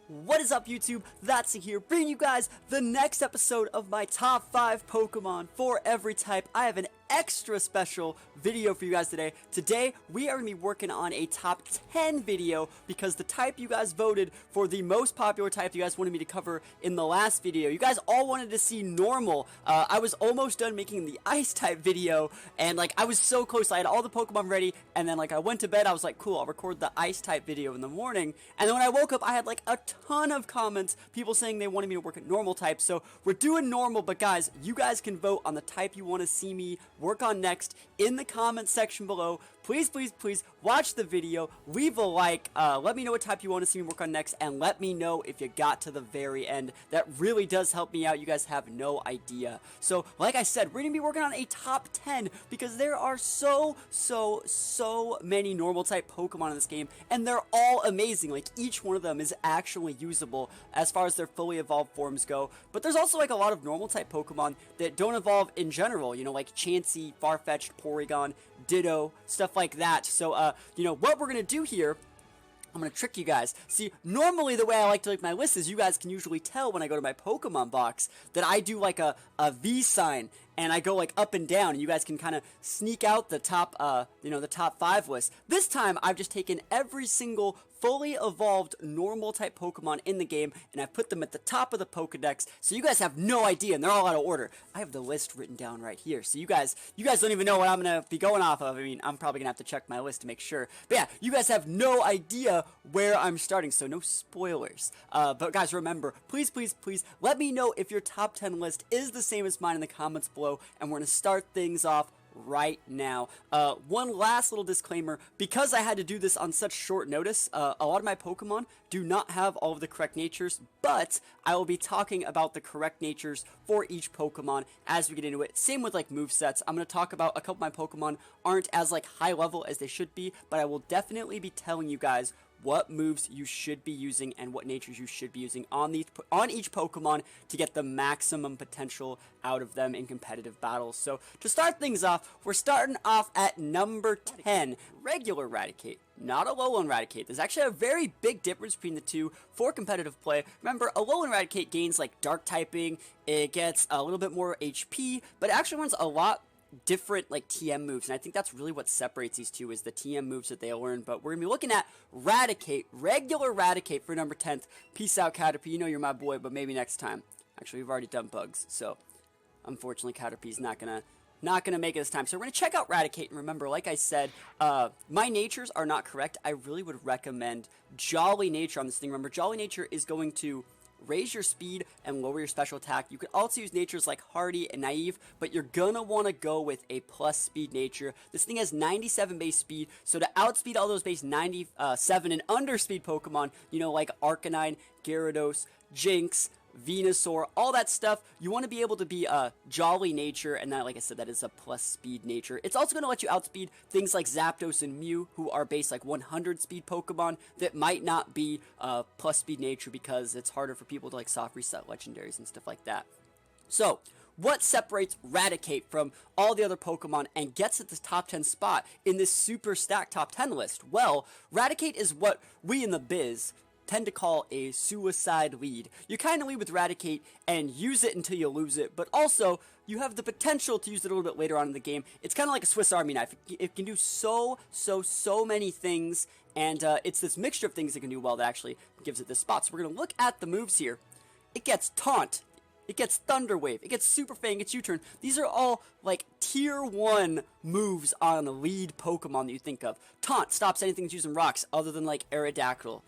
What is up, YouTube? That's here, bringing you guys the next episode of my top 5 Pokemon for every type. I have an extra special video for you guys today. Today, we are going to be working on a top 10 video because the type you guys voted for the most popular type you guys wanted me to cover in the last video. You guys all wanted to see normal. I was almost done making the ice type video, and I was so close. I had all the Pokemon ready, and then I went to bed. I was like, cool, I'll record the ice type video in the morning. And then when I woke up, I had a ton of comments, people saying they wanted me to work at normal type. So we're doing normal, but guys, you guys can vote on the type you want to see me work on next in the comment section below. Please, please, please watch the video, leave a like, let me know what type you want to see me work on next, and let me know if you got to the very end. That really does help me out. You guys have no idea. So, like I said, we're going to be working on a top 10 because there are so many normal type Pokemon in this game, and they're all amazing. Each one of them is actually usable as far as their fully evolved forms go. But there's also a lot of normal type Pokemon that don't evolve in general, like Chansey, Farfetch'd, Porygon, Ditto, stuff like that. So, what we're going to do here, I'm going to trick you guys. See, normally the way I like to make my list is you guys can usually tell when I go to my Pokemon box that I do a V sign, and I go up and down, and you guys can kind of sneak out the top, the top 5 list. This time, I've just taken every single fully evolved normal type Pokemon in the game, and I've put them at the top of the Pokedex, so you guys have no idea, and they're all out of order. I have the list written down right here, so you guys don't even know what I'm going to be going off of. I mean, I'm probably going to have to check my list to make sure. But yeah, you guys have no idea where I'm starting, so no spoilers. But guys, remember, please, please, please, let me know if your top 10 list is the same as mine in the comments below, and we're going to start things off right now. One last little disclaimer, because I had to do this on such short notice, a lot of my Pokemon do not have all of the correct natures, but I will be talking about the correct natures for each Pokemon as we get into it. Same with movesets. I'm going to talk about a couple of my Pokemon aren't as high level as they should be, but I will definitely be telling you guys what moves you should be using and what natures you should be using on each Pokemon to get the maximum potential out of them in competitive battles. So to start things off, we're starting off at number 10, regular Raticate. Not a Alolan Raticate. There's actually a very big difference between the two for competitive play. Remember, Alolan Raticate gains dark typing, it gets a little bit more HP, but it actually runs a lot different TM moves, and I think that's really what separates these two is the TM moves that they learn. But we're gonna be looking at Raticate, regular Raticate for number 10th. Peace out, Caterpie. You know you're my boy, but maybe next time. Actually, we've already done bugs, so unfortunately Caterpie's not gonna make it this time. So we're gonna check out Raticate, and remember, like I said, my natures are not correct. I really would recommend Jolly Nature on this thing. Remember, Jolly Nature is going to raise your speed and lower your special attack. You could also use natures like Hardy and Naive, but you're gonna want to go with a plus speed nature. This thing has 97 base speed, so to outspeed all those base 97 and under speed Pokemon, like Arcanine, Gyarados, Jinx, Venusaur, all that stuff, you want to be able to be a Jolly Nature, and that, like I said, that is a plus speed nature. It's also going to let you outspeed things like Zapdos and Mew, who are base 100 speed Pokemon that might not be plus speed nature because it's harder for people to soft reset legendaries and stuff like that. So, what separates Raticate from all the other Pokemon and gets at the top 10 spot in this super stacked top 10 list? Well, Raticate is what we in the biz tend to call a suicide lead. You kind of lead with Raticate and use it until you lose it, but also you have the potential to use it a little bit later on in the game. It's kind of like a Swiss Army knife. It can do so many things, and it's this mixture of things it can do well that actually gives it this spot. So we're going to look at the moves here. It gets Taunt, it gets Thunder Wave, it gets Super Fang, it gets U-Turn. These are all tier 1 moves on a lead Pokemon that you think of. Taunt stops anything that's using rocks other than Aerodactyl.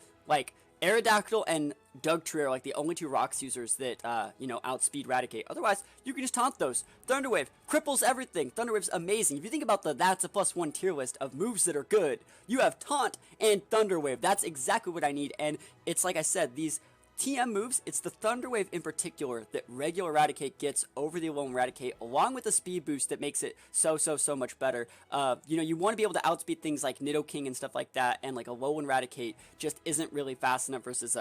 Aerodactyl and Dugtrio are the only 2 rocks users that, outspeed Raticate. Otherwise, you can just taunt those. Thunder Wave cripples everything. Thunder Wave's amazing. If you think about the That's a Plus One tier list of moves that are good, you have Taunt and Thunder Wave. That's exactly what I need, and it's like I said, these TM moves, it's the Thunder Wave in particular that regular Raticate gets over the Alolan Raticate, along with the speed boost that makes it so much better. You want to be able to outspeed things like Nidoking and stuff like that, and Alolan Raticate just isn't really fast enough versus,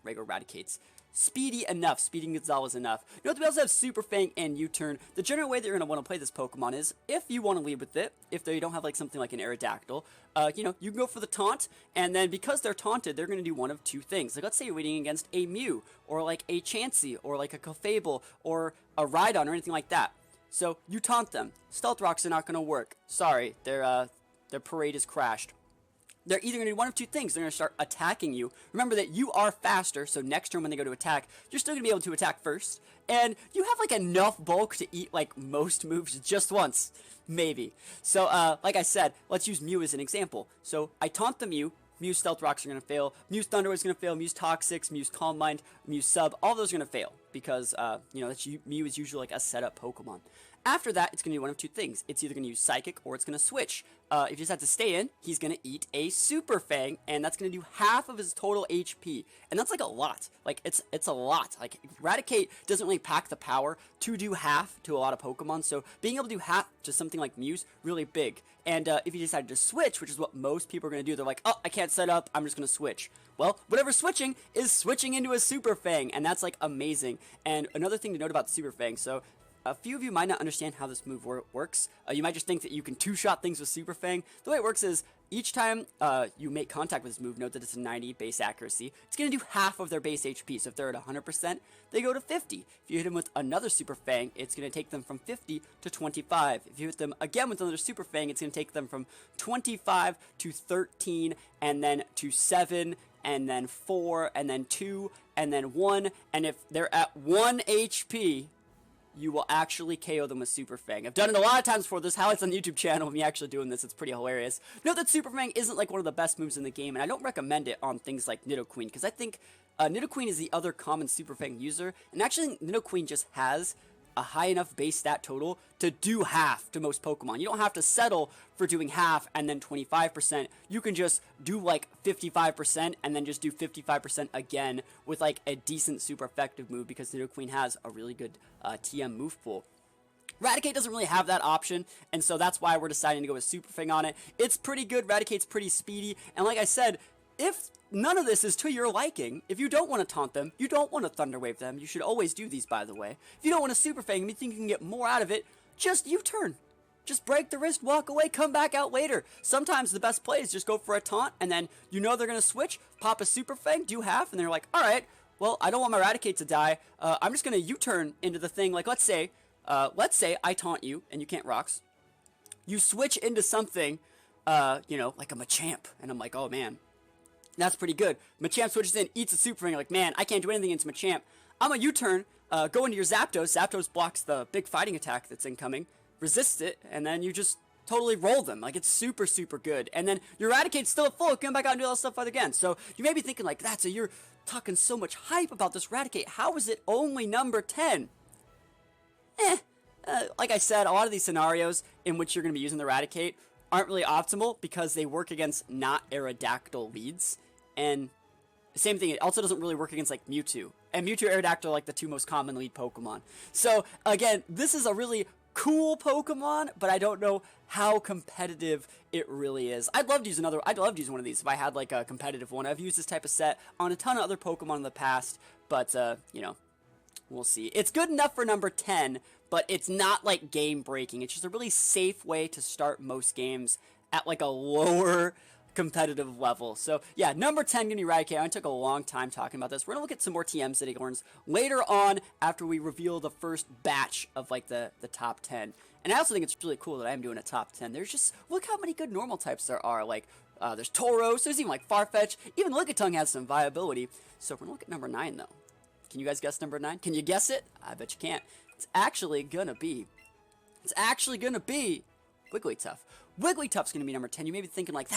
regular Raticates. speedy enough. Speedy Gonzalez enough. Note that we also have Super Fang and U-Turn. The general way that you're going to want to play this Pokemon is, if you want to lead with it, if you don't have like something like an Aerodactyl, you know, you can go for the taunt, and then because they're taunted, they're going to do one of two things. Like, let's say you're leading against a Mew, or like a Chansey, or like a Clefable, or a Rhydon, or anything like that. So, you taunt them. Stealth Rocks are not going to work. Sorry, their parade is crashed. They're either going to do one of two things. They're going to start attacking you. Remember that you are faster, so next turn when they go to attack, you're still going to be able to attack first. And you have, like, enough bulk to eat, like, most moves just once. Maybe. So, like I said, let's use Mew as an example. So, I taunt the Mew. Mew's Stealth Rocks are going to fail. Mew's Thunder is going to fail. Mew's Toxics, Mew's Calm Mind, Mew's Sub, all those are going to fail. Because, you know, Mew is usually, like, a setup Pokemon. After that, it's going to do one of two things. It's either going to use Psychic or it's going to switch. If you just have to stay in, he's going to eat a Super Fang, and that's going to do half of his total HP. And that's like a lot. Like, it's a lot. Like, Raticate doesn't really pack the power to do half to a lot of Pokemon, so being able to do half to something like Mew's really big. And if you decide to switch, which is what most people are going to do, they're like, oh, I can't set up, I'm just going to switch. Well, whatever switching is switching into a Super Fang, and that's like amazing. And another thing to note about the Super Fang, so a few of you might not understand how this move works. You might just think that you can two-shot things with Super Fang. The way it works is, each time you make contact with this move, note that it's a 90 base accuracy, it's going to do half of their base HP. So if they're at 100%, they go to 50. If you hit them with another Super Fang, it's going to take them from 50 to 25. If you hit them again with another Super Fang, it's going to take them from 25 to 13, and then to 7, and then 4, and then 2, and then 1. And if they're at 1 HP... you will actually KO them with Super Fang. I've done it a lot of times before. There's highlights on the YouTube channel of me actually doing this. It's pretty hilarious. Note that Super Fang isn't like one of the best moves in the game, and I don't recommend it on things like Nidoqueen, because I think Nidoqueen is the other common Super Fang user, and actually Nidoqueen just has a high enough base stat total to do half to most Pokemon. You don't have to settle for doing half and then 25%. You can just do like 55% and then just do 55% again with like a decent super effective move, because Nidoqueen has a really good TM move pool. Raticate doesn't really have that option, and so that's why we're deciding to go with Super Fang on it. It's pretty good. Raticate's pretty speedy, and like I said, if none of this is to your liking, if you don't want to taunt them, you don't want to Thunder Wave them, you should always do these, by the way. If you don't want to Super Fang and you think you can get more out of it, just U-turn. Just break the wrist, walk away, come back out later. Sometimes the best play is just go for a taunt, and then you know they're going to switch, pop a Super Fang, do half, and they're like, alright, well, I don't want my Raticate to die. I'm just going to U-turn into the thing. Like, let's say I taunt you, and you can't Rocks. You switch into something, you know, like a Machamp, and I'm like, oh man, that's pretty good. Machamp switches in, eats a Super Fang, like, man, I can't do anything into Machamp. I'm a U-turn, go into your Zapdos. Zapdos blocks the big fighting attack that's incoming, resists it, and then you just totally roll them. Like, it's super, super good. And then your Raticate's still at full, come back out and do all that stuff again. So you may be thinking, like, you're talking so much hype about this Raticate. How is it only number 10? Like I said, a lot of these scenarios in which you're going to be using the Raticate aren't really optimal because they work against not Aerodactyl leads. And same thing, it also doesn't really work against like Mewtwo. And Mewtwo and Aerodactyl are like the two most common lead Pokemon. So again, this is a really cool Pokemon, but I don't know how competitive it really is. I'd love to use one of these if I had like a competitive one. I've used this type of set on a ton of other Pokemon in the past, but you know, we'll see. It's good enough for number 10, but it's not like game breaking. It's just a really safe way to start most games at like a lower competitive level. So yeah, number 10 gonna be Raticate. I took a long time talking about this. We're gonna look at some more TMs that Acorns later on after we reveal the first batch of like the top 10. And I also think it's really cool that I'm doing a top 10. There's just, look how many good normal types there are. Like there's Tauros, there's even like Farfetch, even Lickitung has some viability. So we're gonna look at number 9 though. Can you guys guess number 9? Can you guess it? I bet you can't. It's actually gonna be Wigglytuff. Wigglytuff's gonna be number 10. You may be thinking like,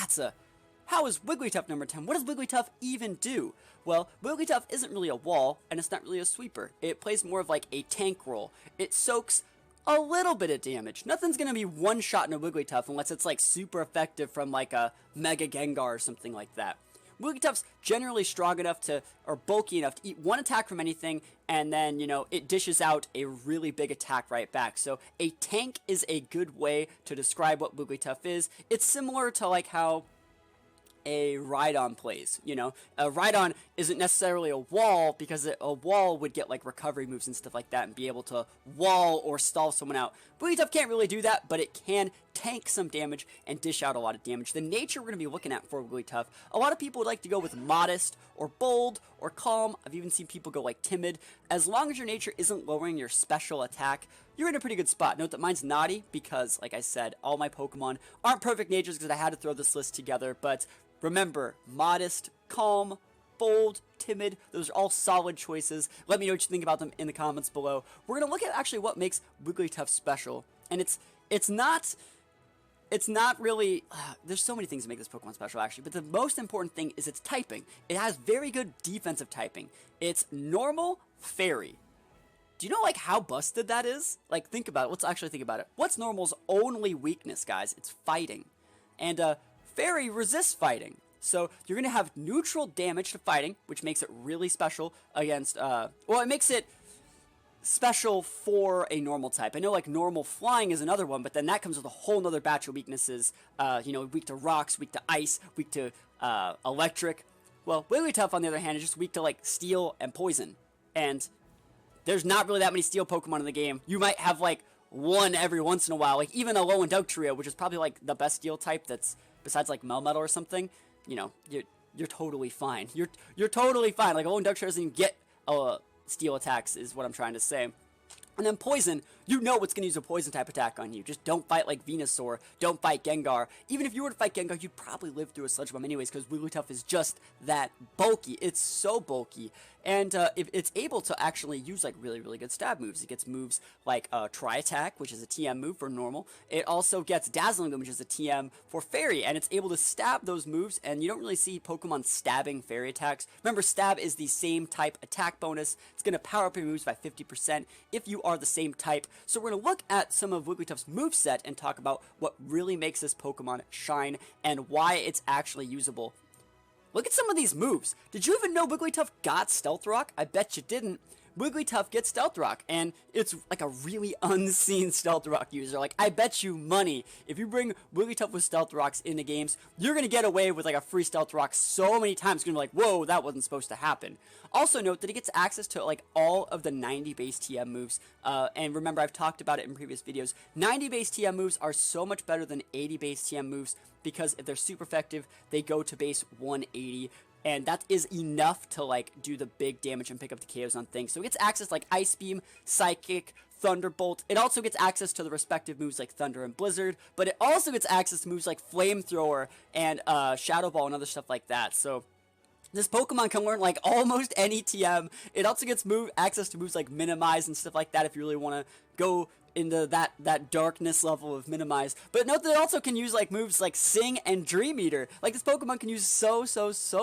how is Wigglytuff number 10? What does Wigglytuff even do? Well, Wigglytuff isn't really a wall, and it's not really a sweeper. It plays more of like a tank role. It soaks a little bit of damage. Nothing's gonna be one shot in a Wigglytuff unless it's like super effective from like a Mega Gengar or something like that. Wigglytuff's generally strong enough to, or bulky enough to eat one attack from anything, and then, you know, it dishes out a really big attack right back. So a tank is a good way to describe what Wigglytuff is. It's similar to like how a Rhydon plays, you know. A Rhydon isn't necessarily a wall, because a wall would get like recovery moves and stuff like that and be able to wall or stall someone out. Wigglytuff can't really do that, but it can tank some damage and dish out a lot of damage. The nature we're going to be looking at for Wigglytuff, a lot of people would like to go with modest or bold or calm. I've even seen people go like timid. As long as your nature isn't lowering your special attack, you're in a pretty good spot. Note that mine's naughty because, like I said, all my Pokemon aren't perfect natures because I had to throw this list together. But remember, modest, calm, bold, timid, those are all solid choices. Let me know what you think about them in the comments below. We're going to look at actually what makes Wigglytuff special. And it's not really, there's so many things that make this Pokemon special actually, but the most important thing is its typing. It has very good defensive typing. It's normal, fairy. Do you know like how busted that is? Like think about it, let's actually think about it. What's normal's only weakness, guys? It's fighting. And fairy resists fighting. So you're going to have neutral damage to fighting, which makes it really special against, well, it makes it special for a normal type. I know like normal flying is another one, but then that comes with a whole nother batch of weaknesses. You know, weak to rocks, weak to ice, weak to electric. Well, Wigglytuff on the other hand is just weak to like steel and poison. And there's not really that many steel Pokemon in the game. You might have like one every once in a while, like even a Alolan Dugtrio, which is probably like the best steel type that's besides like Melmetal or something. You know, you're totally fine. You're totally fine. Like Alolan Dugtrio doesn't even get steel attacks is what I'm trying to say. And then poison, you know what's going to use a poison type attack on you. Just don't fight like Venusaur. Don't fight Gengar. Even if you were to fight Gengar, you'd probably live through a Sludge Bomb anyways because Wigglytuff is just that bulky. It's so bulky. And it's able to actually use like really, really good stab moves. It gets moves like Tri-Attack, which is a TM move for normal. It also gets Dazzling Gleam, which is a TM for Fairy. And it's able to stab those moves. And you don't really see Pokemon stabbing Fairy attacks. Remember, stab is the same type attack bonus. It's going to power up your moves by 50% if you are the same type. So we're going to look at some of Wigglytuff's moveset and talk about what really makes this Pokemon shine and why it's actually usable. Look at some of these moves. Did you even know Wigglytuff got Stealth Rock? I bet you didn't. Wigglytuff gets Stealth Rock, and it's like a really unseen Stealth Rock user. Like, I bet you money, if you bring Wigglytuff with Stealth Rocks into games, you're going to get away with like a free Stealth Rock so many times. It's going to be like, whoa, that wasn't supposed to happen. Also note that it gets access to like all of the 90 base TM moves, and remember, I've talked about it in previous videos. 90 base TM moves are so much better than 80 base TM moves because if they're super effective, they go to base 180. And that is enough to, like, do the big damage and pick up the KOs on things. So it gets access like Ice Beam, Psychic, Thunderbolt. It also gets access to the respective moves like Thunder and Blizzard. But it also gets access to moves like Flamethrower and Shadow Ball and other stuff like that. So this Pokemon can learn, like, almost any TM. It also gets access to moves like Minimize and stuff like that if you really want to go into that darkness level of Minimize. But note that it also can use like moves like Sing and Dream Eater. Like this Pokemon can use so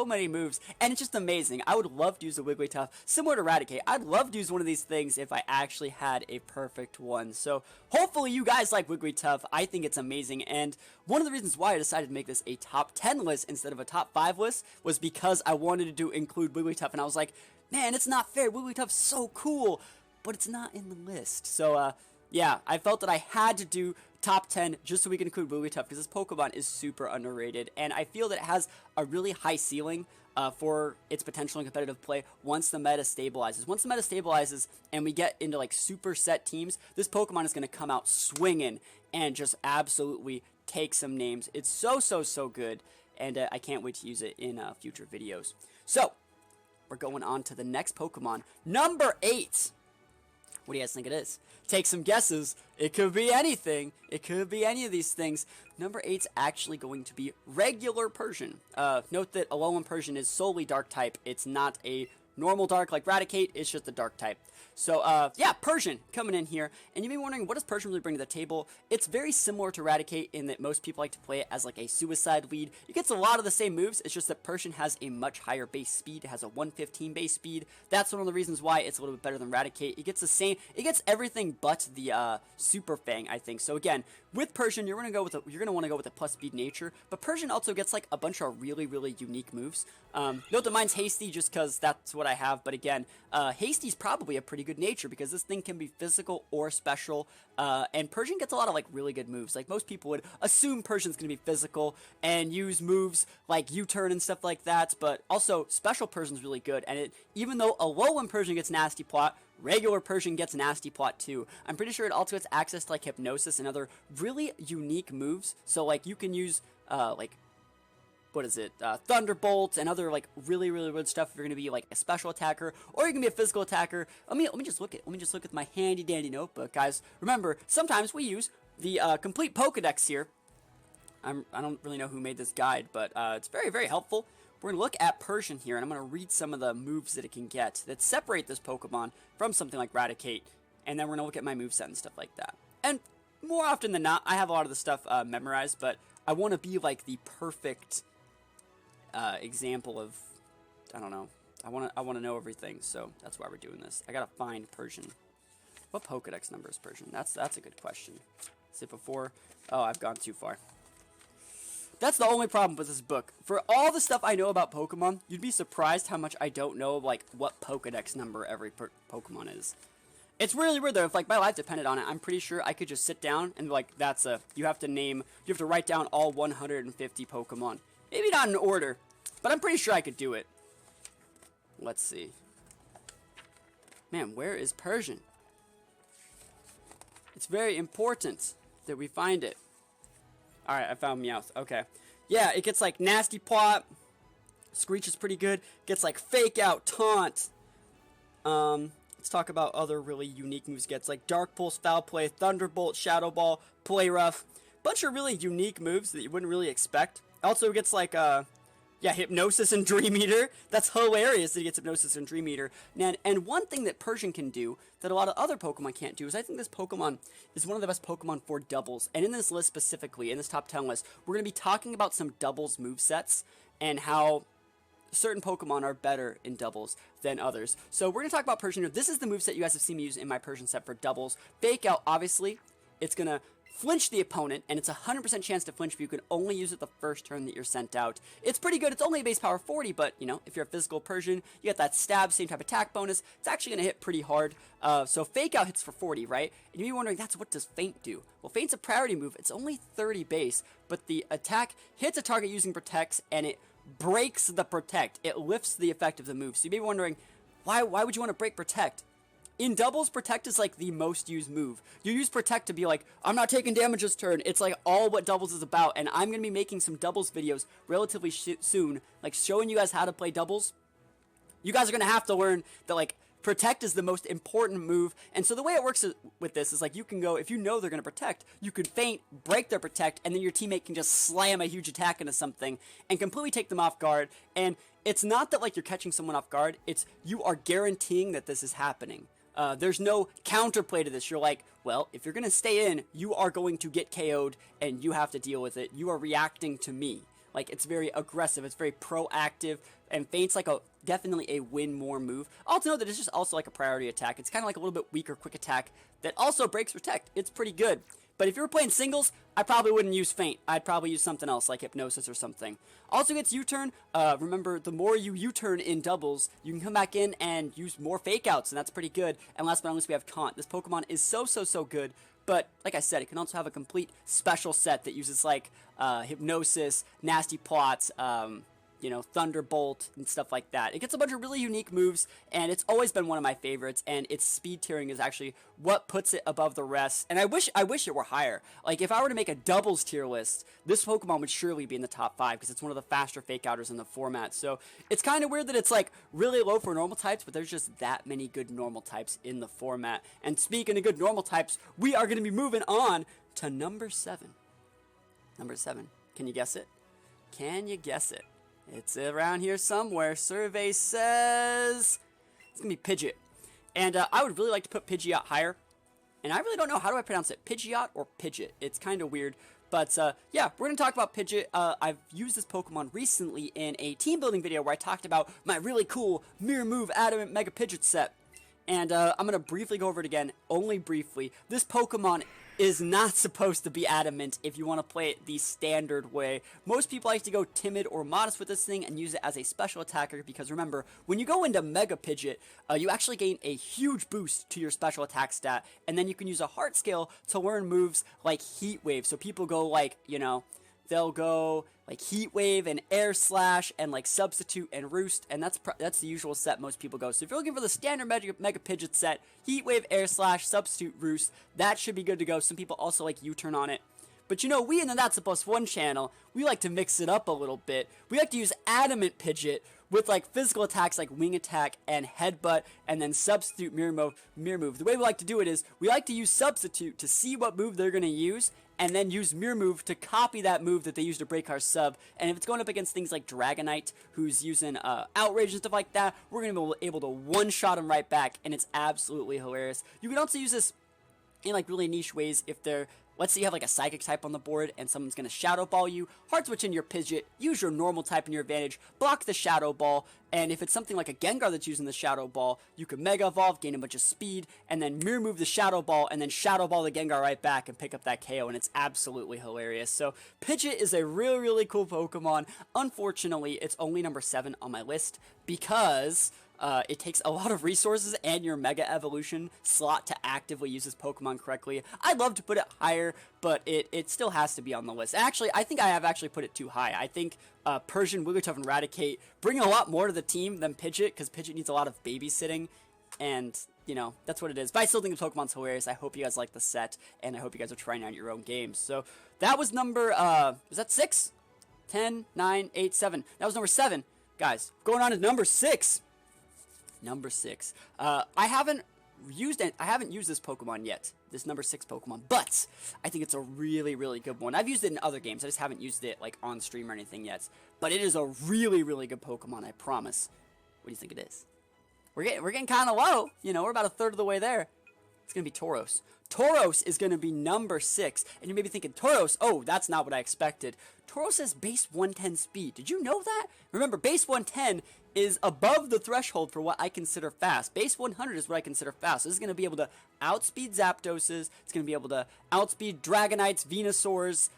many moves, and it's just amazing. I would love to use a Wigglytuff similar to Raticate. I'd love to use one of these things if I actually had a perfect one. So hopefully you guys like Wigglytuff. I think it's amazing, and one of the reasons why I decided to make this a top 10 list instead of a top 5 list was because I wanted to include Wigglytuff, and I was like, man, it's not fair. Wigglytuff's so cool, but it's not in the list. So yeah, I felt that I had to do top 10 just so we can include Wigglytuff because this Pokemon is super underrated, and I feel that it has a really high ceiling for its potential in competitive play once the meta stabilizes. Once the meta stabilizes and we get into like super set teams, this Pokemon is going to come out swinging and just absolutely take some names. It's so good, and I can't wait to use it in future videos. So, we're going on to the next Pokemon, number 8. What do you guys think it is? Take some guesses. It could be anything. It could be any of these things. Number 8's actually going to be regular Persian. Note that Alolan Persian is solely dark type. It's not a normal dark like Raticate. It's just a dark type. So, yeah, Persian coming in here. And you'd be wondering, what does Persian really bring to the table? It's very similar to Raticate in that most people like to play it as like a suicide lead. It gets a lot of the same moves. It's just that Persian has a much higher base speed. It has a 115 base speed. That's one of the reasons why it's a little bit better than Raticate. It gets the same, it gets everything but the Super Fang, I think. So again, with Persian, you're gonna want to go with a plus speed nature, but Persian also gets like a bunch of really unique moves. Note that mine's Hasty just because that's what I have, but again, Hasty's probably a pretty good nature because this thing can be physical or special, and Persian gets a lot of, like, really good moves. Like, most people would assume Persian's going to be physical and use moves like U-turn and stuff like that, but also special Persian's really good, and even though a low one Persian gets Nasty Plot, regular Persian gets Nasty Plot too. I'm pretty sure it also gets access to, like, Hypnosis and other really unique moves, so, like, you can use, like, what is it, Thunderbolt and other, like, really, really good stuff if you're going to be, like, a special attacker, or you can be a physical attacker. Let me just look at my handy-dandy notebook, guys. Remember, sometimes we use the, complete Pokedex here. I don't really know who made this guide, but, it's very, very helpful. We're going to look at Persian here, and I'm going to read some of the moves that it can get that separate this Pokemon from something like Raticate, and then we're going to look at my moveset and stuff like that. And more often than not, I have a lot of the stuff, memorized, but I want to be, like, the perfect example of, I don't know, I want to know everything, so that's why we're doing this. I gotta find Persian. What Pokedex number is Persian? That's a good question. Is it before? Oh, I've gone too far. That's the only problem with this book. For all the stuff I know about Pokemon, you'd be surprised how much I don't know, like, what Pokedex number every Pokemon is. It's really weird, though. If, like, my life depended on it, I'm pretty sure I could just sit down and, like, you have to write down all 150 Pokemon. Maybe not in order, but I'm pretty sure I could do it. Let's see. Man, where is Persian? It's very important that we find it. Alright, I found Meowth. Okay. Yeah, it gets, like, Nasty Plot. Screech is pretty good. Gets, like, Fake Out, Taunt. Let's talk about other really unique moves. Gets, like, Dark Pulse, Foul Play, Thunderbolt, Shadow Ball, Play Rough. Bunch of really unique moves that you wouldn't really expect. Also gets, like, Hypnosis and Dream Eater. That's hilarious that he gets Hypnosis and Dream Eater. And one thing that Persian can do that a lot of other Pokemon can't do is I think this Pokemon is one of the best Pokemon for doubles. And in this list specifically, in this top 10 list, we're going to be talking about some doubles movesets and how certain Pokemon are better in doubles than others. So we're going to talk about Persian. This is the moveset you guys have seen me use in my Persian set for doubles. Fake Out, obviously, it's going to flinch the opponent, and it's a 100% chance to flinch, but you can only use it the first turn that you're sent out. It's pretty good. It's only a base power 40, but, you know, if you're a physical Persian, you get that stab, same type attack bonus. It's actually going to hit pretty hard. So Fake Out hits for 40, right? And you'd be wondering, what does Feint do? Well, Feint's a priority move. It's only 30 base, but the attack hits a target using Protects, and it breaks the Protect. It lifts the effect of the move. So you may be wondering, why would you want to break Protect? In doubles, Protect is, like, the most used move. You use Protect to be like, I'm not taking damage this turn. It's, like, all what doubles is about, and I'm going to be making some doubles videos relatively soon, like, showing you guys how to play doubles. You guys are going to have to learn that, like, Protect is the most important move, and so the way it works with this is, like, you can go, if you know they're going to Protect, you could Feint, break their Protect, and then your teammate can just slam a huge attack into something and completely take them off guard, and it's not that, like, you're catching someone off guard, it's you are guaranteeing that this is happening. There's no counterplay to this. You're like, well, if you're going to stay in, you are going to get KO'd, and you have to deal with it. You are reacting to me. Like, it's very aggressive. It's very proactive, and Feint's like definitely a win more move. Also know that it's just also like a priority attack. It's kind of like a little bit weaker quick attack that also breaks Protect. It's pretty good. But if you were playing singles, I probably wouldn't use Feint. I'd probably use something else, like Hypnosis or something. Also gets U-turn. Remember, the more you U-turn in doubles, you can come back in and use more Fake Outs, and that's pretty good. And last but not least, we have Taunt. This Pokemon is so good. But, like I said, it can also have a complete special set that uses, like, Hypnosis, Nasty Plots, you know, Thunderbolt, and stuff like that. It gets a bunch of really unique moves, and it's always been one of my favorites, and its speed tiering is actually what puts it above the rest, and I wish it were higher. Like, if I were to make a doubles tier list, this Pokemon would surely be in the top 5, because it's one of the faster Fake Outers in the format, so it's kind of weird that it's, like, really low for normal types, but there's just that many good normal types in the format. And speaking of good normal types, we are going to be moving on to number 7. Number 7. Can you guess it? Can you guess it? It's around here somewhere. Survey says it's going to be Pidgeot. And I would really like to put Pidgeot higher. And I really don't know, how do I pronounce it? Pidgeot or Pidgeot? It's kind of weird. But yeah, we're going to talk about Pidgeot. I've used this Pokemon recently in a team building video where I talked about my really cool Mirror Move Adamant Mega Pidgeot set. And I'm going to briefly go over it again, only briefly. This Pokemon is not supposed to be adamant if you want to play it the standard way. Most people like to go timid or modest with this thing and use it as a special attacker because remember, when you go into Mega Pidgeot, you actually gain a huge boost to your special attack stat, and then you can use a heart scale to learn moves like Heat Wave. So people go like, you know, they'll go like Heat Wave and Air Slash and like Substitute and Roost, and that's the usual set most people go. So if you're looking for the standard Mega Pidgeot set, Heat Wave, Air Slash, Substitute, Roost, that should be good to go. Some people also like U-Turn on it. But you know, we in the THATSAplusONE channel, we like to mix it up a little bit. We like to use Adamant Pidgeot with like physical attacks like Wing Attack and Headbutt, and then Substitute Mirror Move. The way we like to do it is, we like to use Substitute to see what move they're going to use, and then use Mirror Move to copy that move that they use to break our sub. And if it's going up against things like Dragonite, who's using Outrage and stuff like that, we're going to be able to one-shot him right back, and it's absolutely hilarious. You can also use this in like really niche ways if they're, let's say you have like a Psychic type on the board and someone's going to Shadow Ball you, Hard Switch in your Pidgeot, use your normal type in your advantage, block the Shadow Ball, and if it's something like a Gengar that's using the Shadow Ball, you can Mega Evolve, gain a bunch of speed, and then Mirror Move the Shadow Ball, and then Shadow Ball the Gengar right back and pick up that KO, and it's absolutely hilarious. So Pidgeot is a really, really cool Pokemon. Unfortunately, it's only number 7 on my list because it takes a lot of resources and your Mega Evolution slot to actively use this Pokemon correctly. I'd love to put it higher, but it still has to be on the list. Actually, I think I have actually put it too high. I think Persian, Wigglytuff, and Raticate bring a lot more to the team than Pidgeot, because Pidgeot needs a lot of babysitting, and, you know, that's what it is. But I still think the Pokemon's hilarious. I hope you guys like the set, and I hope you guys are trying out your own games. So that was number, was that 6? 10, 9, 8, 7. That was number 7. Guys, going on to number 6. Number 6. I haven't used this Pokemon yet, this number 6 Pokemon, but I think it's a really, really good one. I've used it in other games. I just haven't used it like on stream or anything yet. But it is a really, really good Pokemon, I promise. What do you think it is? We're getting kind of low. You know, we're about a third of the way there. It's gonna be Tauros. Tauros is gonna be number 6, and you may be thinking, Tauros, oh, that's not what I expected. Tauros has base 110 speed. Did you know that? Remember, base 110 is above the threshold for what I consider fast. Base 100 is what I consider fast. So this is going to be able to outspeed Zapdoses. It's going to be able to outspeed Dragonites, Venusaurs,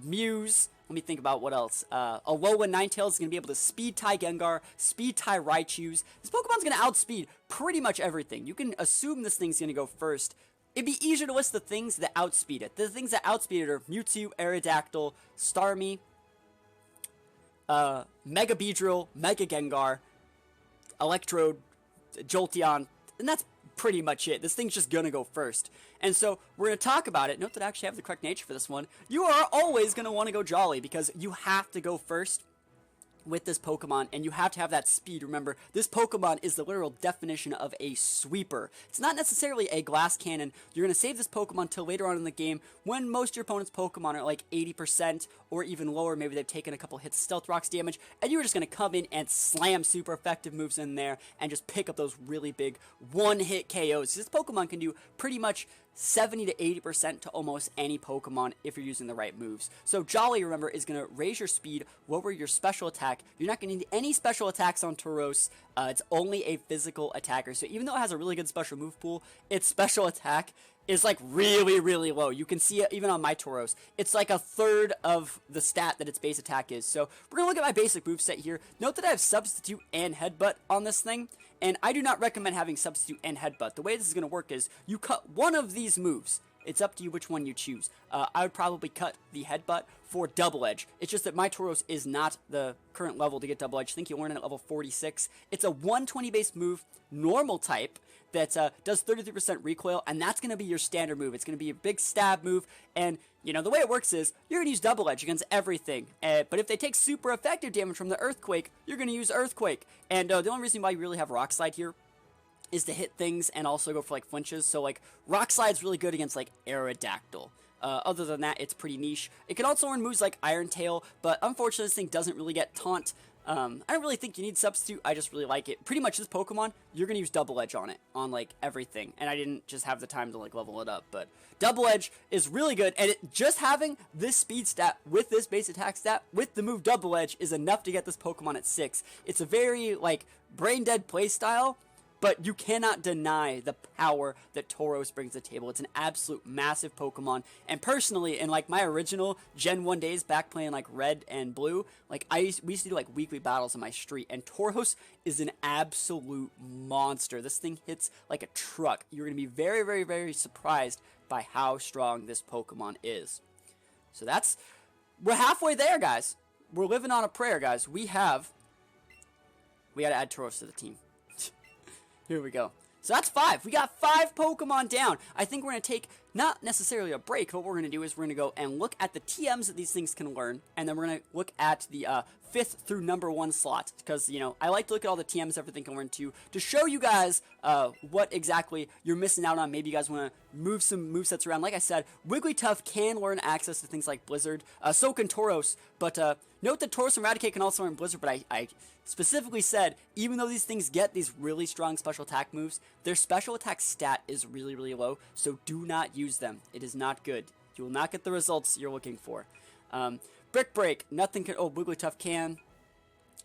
Mews. Let me think about what else. Alola Ninetales is going to be able to speed tie Gengar, speed tie Raichus. This Pokemon's going to outspeed pretty much everything. You can assume this thing's going to go first. It'd be easier to list the things that outspeed it. The things that outspeed it are Mewtwo, Aerodactyl, Starmie, Mega Beedrill, Mega Gengar, Electrode, Jolteon, and that's pretty much it. This thing's just gonna go first. And so, we're gonna talk about it. Note that I actually have the correct nature for this one. You are always gonna wanna go Jolly, because you have to go first with this Pokemon, and you have to have that speed. Remember, this Pokemon is the literal definition of a sweeper. It's not necessarily a glass cannon. You're going to save this Pokemon till later on in the game when most of your opponent's Pokemon are like 80% or even lower. Maybe they've taken a couple hits of Stealth Rocks damage, and you're just going to come in and slam super effective moves in there and just pick up those really big one-hit KOs. This Pokemon can do pretty much 70 to 80% to almost any Pokemon if you're using the right moves. So Jolly, remember, is going to raise your speed, lower your special attack. You're not going to need any special attacks on Tauros. It's only a physical attacker. So even though it has a really good special move pool, its special attack is like really, really low. You can see it even on my Tauros. It's like a third of the stat that its base attack is. So we're going to look at my basic moveset here. Note that I have Substitute and Headbutt on this thing. And I do not recommend having Substitute and Headbutt. The way this is going to work is you cut one of these moves. It's up to you which one you choose. I would probably cut the Headbutt for Double Edge. It's just that my Tauros is not the current level to get Double Edge. I think you learn it at level 46. It's a 120 base move, normal type, that does 33% recoil, and that's going to be your standard move. It's going to be a big stab move, and, you know, the way it works is you're going to use Double Edge against everything, but if they take super effective damage from the Earthquake, you're going to use Earthquake, and the only reason why you really have Rock Slide here is to hit things and also go for, like, flinches, so, like, Rock Slide's really good against, like, Aerodactyl. Other than that, it's pretty niche. It can also learn moves like Iron Tail, but unfortunately this thing doesn't really get Taunt. I don't really think you need Substitute, I just really like it. Pretty much this Pokemon, you're gonna use Double Edge on it, on like everything, and I didn't just have the time to like level it up, but Double Edge is really good, and just having this speed stat with this base attack stat, with the move Double Edge, is enough to get this Pokemon at 6. It's a very, like, brain dead playstyle, but you cannot deny the power that Tauros brings to the table. It's an absolute massive Pokemon, and personally, in like my original Gen 1 days back playing like Red and Blue, like we used to do like weekly battles on my street, and Tauros is an absolute monster. This thing hits like a truck. You're going to be very, very, very surprised by how strong this Pokemon is. So we're halfway there, guys. We're living on a prayer, guys. We gotta add Tauros to the team. Here we go. So that's 5. We got 5 Pokemon down. I think we're going to take, not necessarily a break, but what we're going to do is we're going to go and look at the TMs that these things can learn, and then we're going to look at the 5th through number 1 slots, because, you know, I like to look at all the TMs everything can learn to show you guys what exactly you're missing out on. Maybe you guys want to move some movesets around. Like I said, Wigglytuff can learn access to things like Blizzard, so can Tauros, but note that Tauros and Raticate can also learn Blizzard, but I specifically said, even though these things get these really strong special attack moves, their special attack stat is really, really low, so do not use them. It is not good. You will not get the results you're looking for. Brick Break, nothing can, oh, Wigglytuff can.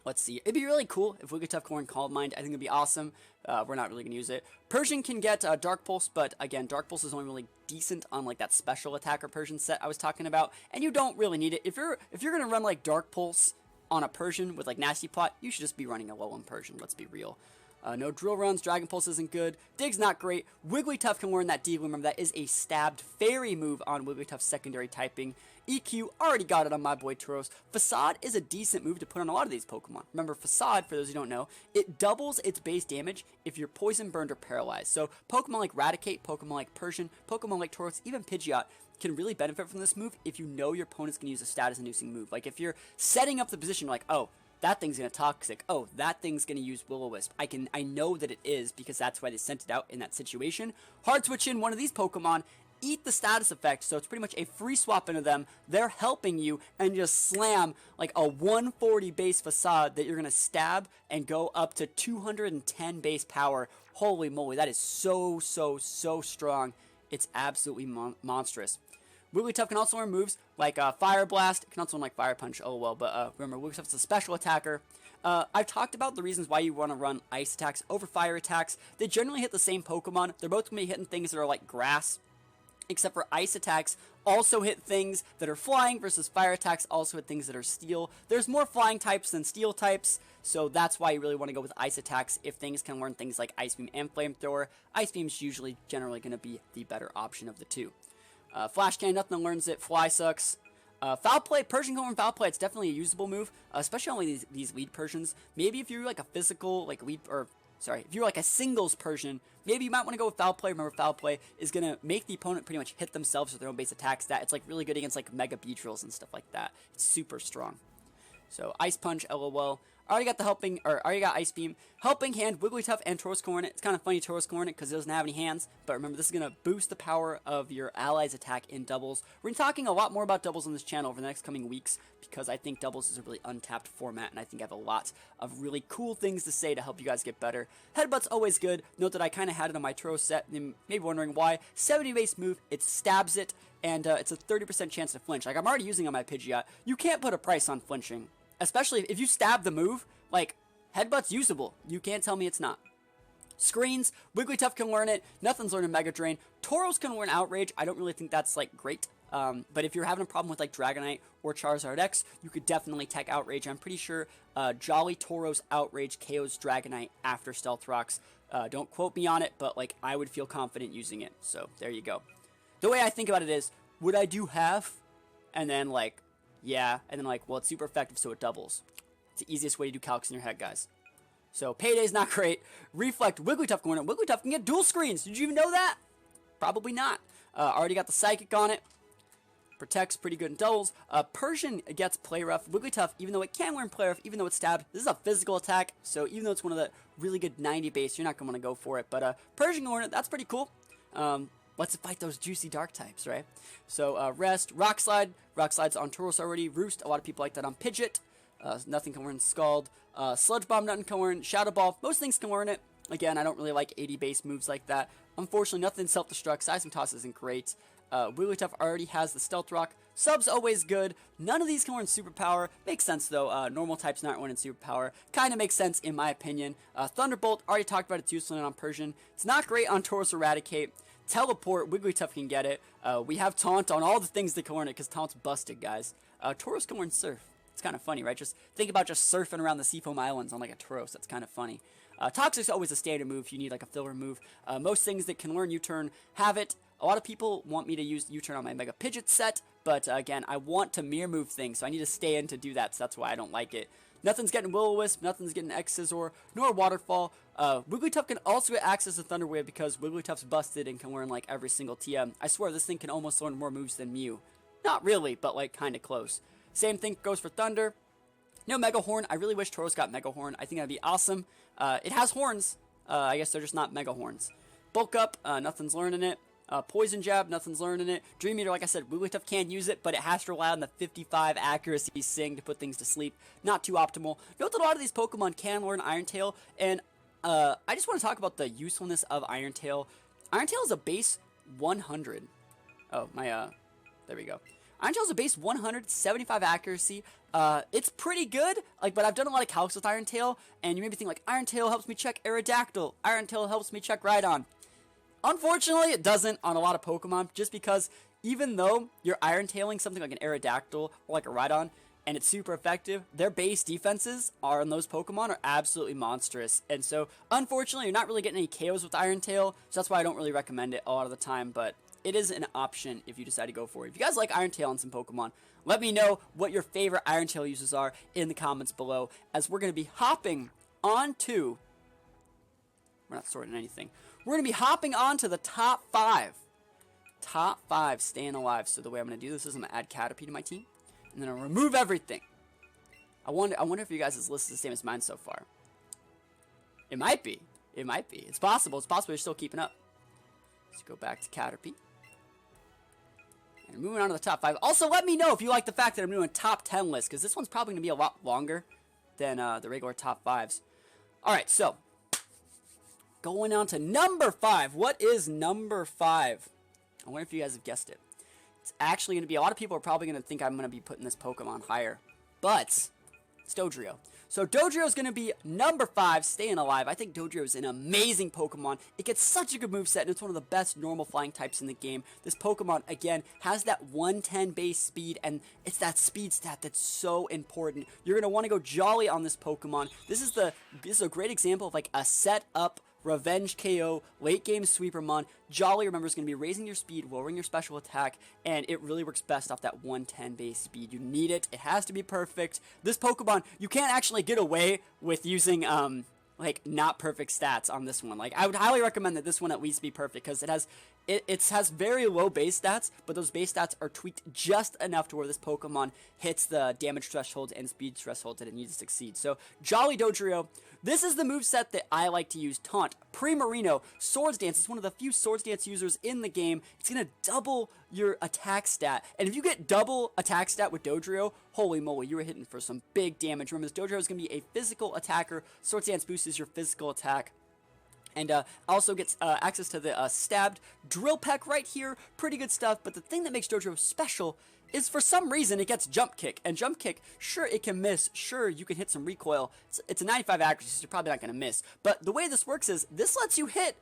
Let's see, it'd be really cool if Wigglytuff can learn Calm Mind. I think it'd be awesome. We're not really going to use it. Persian can get Dark Pulse, but again, Dark Pulse is only really decent on like that special attacker Persian set I was talking about, and you don't really need it. If you're going to run like Dark Pulse on a Persian with like Nasty Plot, you should just be running a low on Persian, let's be real. No Drill Runs, Dragon Pulse isn't good, Dig's not great, Wigglytuff can learn that D. Remember, that is a stabbed fairy move on Wigglytuff's secondary typing. EQ, already got it on my boy Tauros. Facade is a decent move to put on a lot of these Pokemon. Remember, Facade, for those who don't know, it doubles its base damage if you're poison, burned, or paralyzed. So Pokemon like Raticate, Pokemon like Persian, Pokemon like Tauros, even Pidgeot can really benefit from this move if you know your opponent's going to use a status-inducing move. Like if you're setting up the position, you're like, oh, that thing's going to Toxic. Oh, that thing's going to use Will-O-Wisp. I know that it is because that's why they sent it out in that situation. Hard switch in one of these Pokemon, eat the status effect, so it's pretty much a free swap into them. They're helping you and just slam like a 140 base Facade that you're going to stab and go up to 210 base power. Holy moly, that is so strong. It's absolutely monstrous. Wigglytuff can also learn moves like Fire Blast. It can also learn like Fire Punch, oh well, but remember, Wigglytuff is a special attacker. I've talked about the reasons why you want to run Ice attacks over Fire attacks. They generally hit the same Pokemon. They're both going to be hitting things that are like grass, except for Ice attacks also hit things that are flying versus Fire attacks also hit things that are steel. There's more flying types than steel types, so that's why you really want to go with Ice attacks. If things can learn things like Ice Beam and Flamethrower, Ice Beam is usually generally going to be the better option of the two. Flash Cannon, nothing learns it. Fly sucks. Foul Play, Persian can learn Foul Play. It's definitely a usable move, especially on these lead Persians. Maybe if you're like a physical, like lead, or sorry, if you're like a singles Persian, maybe you might want to go with Foul Play. Remember, Foul Play is going to make the opponent pretty much hit themselves with their own base attack stat. It's like really good against like Mega Beedrills and stuff like that. It's super strong. So Ice Punch, LOL. Already got the already got Ice Beam. Helping Hand, Wigglytuff and Tauros can learn it. It's kind of funny Tauros can learn it because it doesn't have any hands. But remember, this is going to boost the power of your allies' attack in doubles. We're going to be talking a lot more about doubles on this channel over the next coming weeks because I think doubles is a really untapped format, and I think I have a lot of really cool things to say to help you guys get better. Headbutt's always good. Note that I kind of had it on my Tauros set, and maybe wondering why. 70 base move, it stabs it, and it's a 30% chance to flinch. Like I'm already using on my Pidgeot. You can't put a price on flinching. Especially if you stab the move, like, Headbutt's usable. You can't tell me it's not. Screens, Wigglytuff can learn it. Nothing's learning Mega Drain. Tauros can learn Outrage. I don't really think that's, like, great. But if you're having a problem with, like, Dragonite or Charizard X, you could definitely tech Outrage. I'm pretty sure Jolly Tauros Outrage KOs Dragonite after Stealth Rocks. Don't quote me on it, but, like, I would feel confident using it. So, there you go. The way I think about it is, would I do half? And then, like, yeah, and then like, well, it's super effective, so it doubles. It's the easiest way to do calcs in your head, guys. So, Payday's not great. Reflect, Wigglytuff corner. Wigglytuff can get dual screens. Did you even know that? Probably not. Already got the Psychic on it. Protects, pretty good in doubles. Persian gets Play Rough. Wigglytuff, even though it can learn Play Rough, even though it's stabbed, this is a physical attack, so even though it's one of the really good 90 base, you're not going to want to go for it. But Persian can learn it. That's pretty cool. Let's fight those juicy dark types, right? So, Rest, Rock Slide. Rock Slide's on Tauros already. Roost, a lot of people like that on Pidgeot. Nothing can learn Scald. Sludge Bomb, nothing can learn. Shadow Ball, most things can learn it. Again, I don't really like 80 base moves like that. Unfortunately, nothing self-destruct. Seismic Toss isn't great. Wigglytuff already has the Stealth Rock. Sub's always good. None of these can learn Superpower. Makes sense though. Normal types not learning Superpower. Kind of makes sense in my opinion. Thunderbolt, already talked about its usefulness on Persian. It's not great on Tauros or Raticate. Teleport, Wigglytuff can get it. We have Taunt on all the things that can learn it because Taunt's busted, guys. Tauros can learn Surf. It's kind of funny, right? Just think about just surfing around the Seafoam Islands on like a Tauros. That's kind of funny. Toxic's always a standard move if you need like a filler move. Most things that can learn U-Turn have it. A lot of people want me to use U-Turn on my Mega Pidgeot set, but again, I want to mirror move things, so I need to stay in to do that, so that's why I don't like it. Nothing's getting Will-O-Wisp, nothing's getting X-Scissor, nor Waterfall. Wigglytuff can also get access to Thunder Wave because Wigglytuff's busted and can learn like every single TM. I swear this thing can almost learn more moves than Mew. Not really, but like kind of close. Same thing goes for Thunder. No Mega Horn. I really wish Tauros got Mega Horn. I think that'd be awesome. It has horns. I guess they're just not Mega Horns. Bulk Up, nothing's learning it. Poison Jab, nothing's learning it. Dream Eater, like I said, Wigglytuff can use it, but it has to rely on the 55 accuracy Sing to put things to sleep. Not too optimal. Note that a lot of these Pokemon can learn Iron Tail, and I just want to talk about the usefulness of Iron Tail. Iron Tail is a base 100. Oh, there we go. Iron Tail is a base 175 accuracy. It's pretty good, like, but I've done a lot of calcs with Iron Tail, and you may be thinking, like, Iron Tail helps me check Aerodactyl. Iron Tail helps me check Rhydon. Unfortunately, it doesn't on a lot of Pokemon, just because even though you're Iron Tailing something like an Aerodactyl or like a Rhydon, and it's super effective, their base defenses on those Pokemon are absolutely monstrous. And so, unfortunately, you're not really getting any KOs with Iron Tail, so that's why I don't really recommend it a lot of the time, but it is an option if you decide to go for it. If you guys like Iron Tail on some Pokemon, let me know what your favorite Iron Tail uses are in the comments below, as we're going to be hopping on to... We're not sorting anything. We're going to be hopping on to the top 5. Top 5 staying alive. So the way I'm going to do this is I'm going to add Caterpie to my team, and then I'll remove everything. I wonder if you guys' list is the same as mine so far. It might be. It might be. It's possible. It's possible you're still keeping up. Let's go back to Caterpie. And moving on to the top 5. Also, let me know if you like the fact that I'm doing a top 10 list, because this one's probably going to be a lot longer than the regular top 5s. Alright, so going on to number 5. What is number 5? I wonder if you guys have guessed it. It's actually going to be, a lot of people are probably going to think I'm going to be putting this Pokemon higher, but it's Dodrio. So Dodrio is going to be number 5, staying alive. I think Dodrio is an amazing Pokemon. It gets such a good moveset, and it's one of the best normal flying types in the game. This Pokemon, again, has that 110 base speed, and it's that speed stat that's so important. You're going to want to go Jolly on this Pokemon. This is a great example of like a set up Revenge KO, late game Sweepermon. Jolly, remember, is going to be raising your speed, lowering your special attack, and it really works best off that 110 base speed. You need it. It has to be perfect. This Pokemon, you can't actually get away with using, like, not perfect stats on this one. Like, I would highly recommend that this one at least be perfect, because it has very low base stats, but those base stats are tweaked just enough to where this Pokemon hits the damage thresholds and speed thresholds that it needs to succeed. So, Jolly Dodrio, this is the moveset that I like to use. Taunt, Primarino, Swords Dance. It's one of the few Swords Dance users in the game. It's going to double your attack stat. And if you get double attack stat with Dodrio, holy moly, you were hitting for some big damage. Remember, this Dodrio is going to be a physical attacker. Swords Dance boosts your physical attack. And also gets access to the stabbed Drill Peck right here. Pretty good stuff. But the thing that makes Dodrio special is for some reason it gets Jump Kick. And Jump Kick, sure, it can miss. Sure, you can hit some recoil. It's a 95 accuracy, so you're probably not going to miss. But the way this works is this lets you hit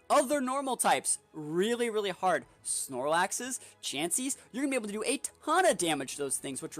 other normal types really, really hard. Snorlaxes, Chanseys, you're going to be able to do a ton of damage to those things with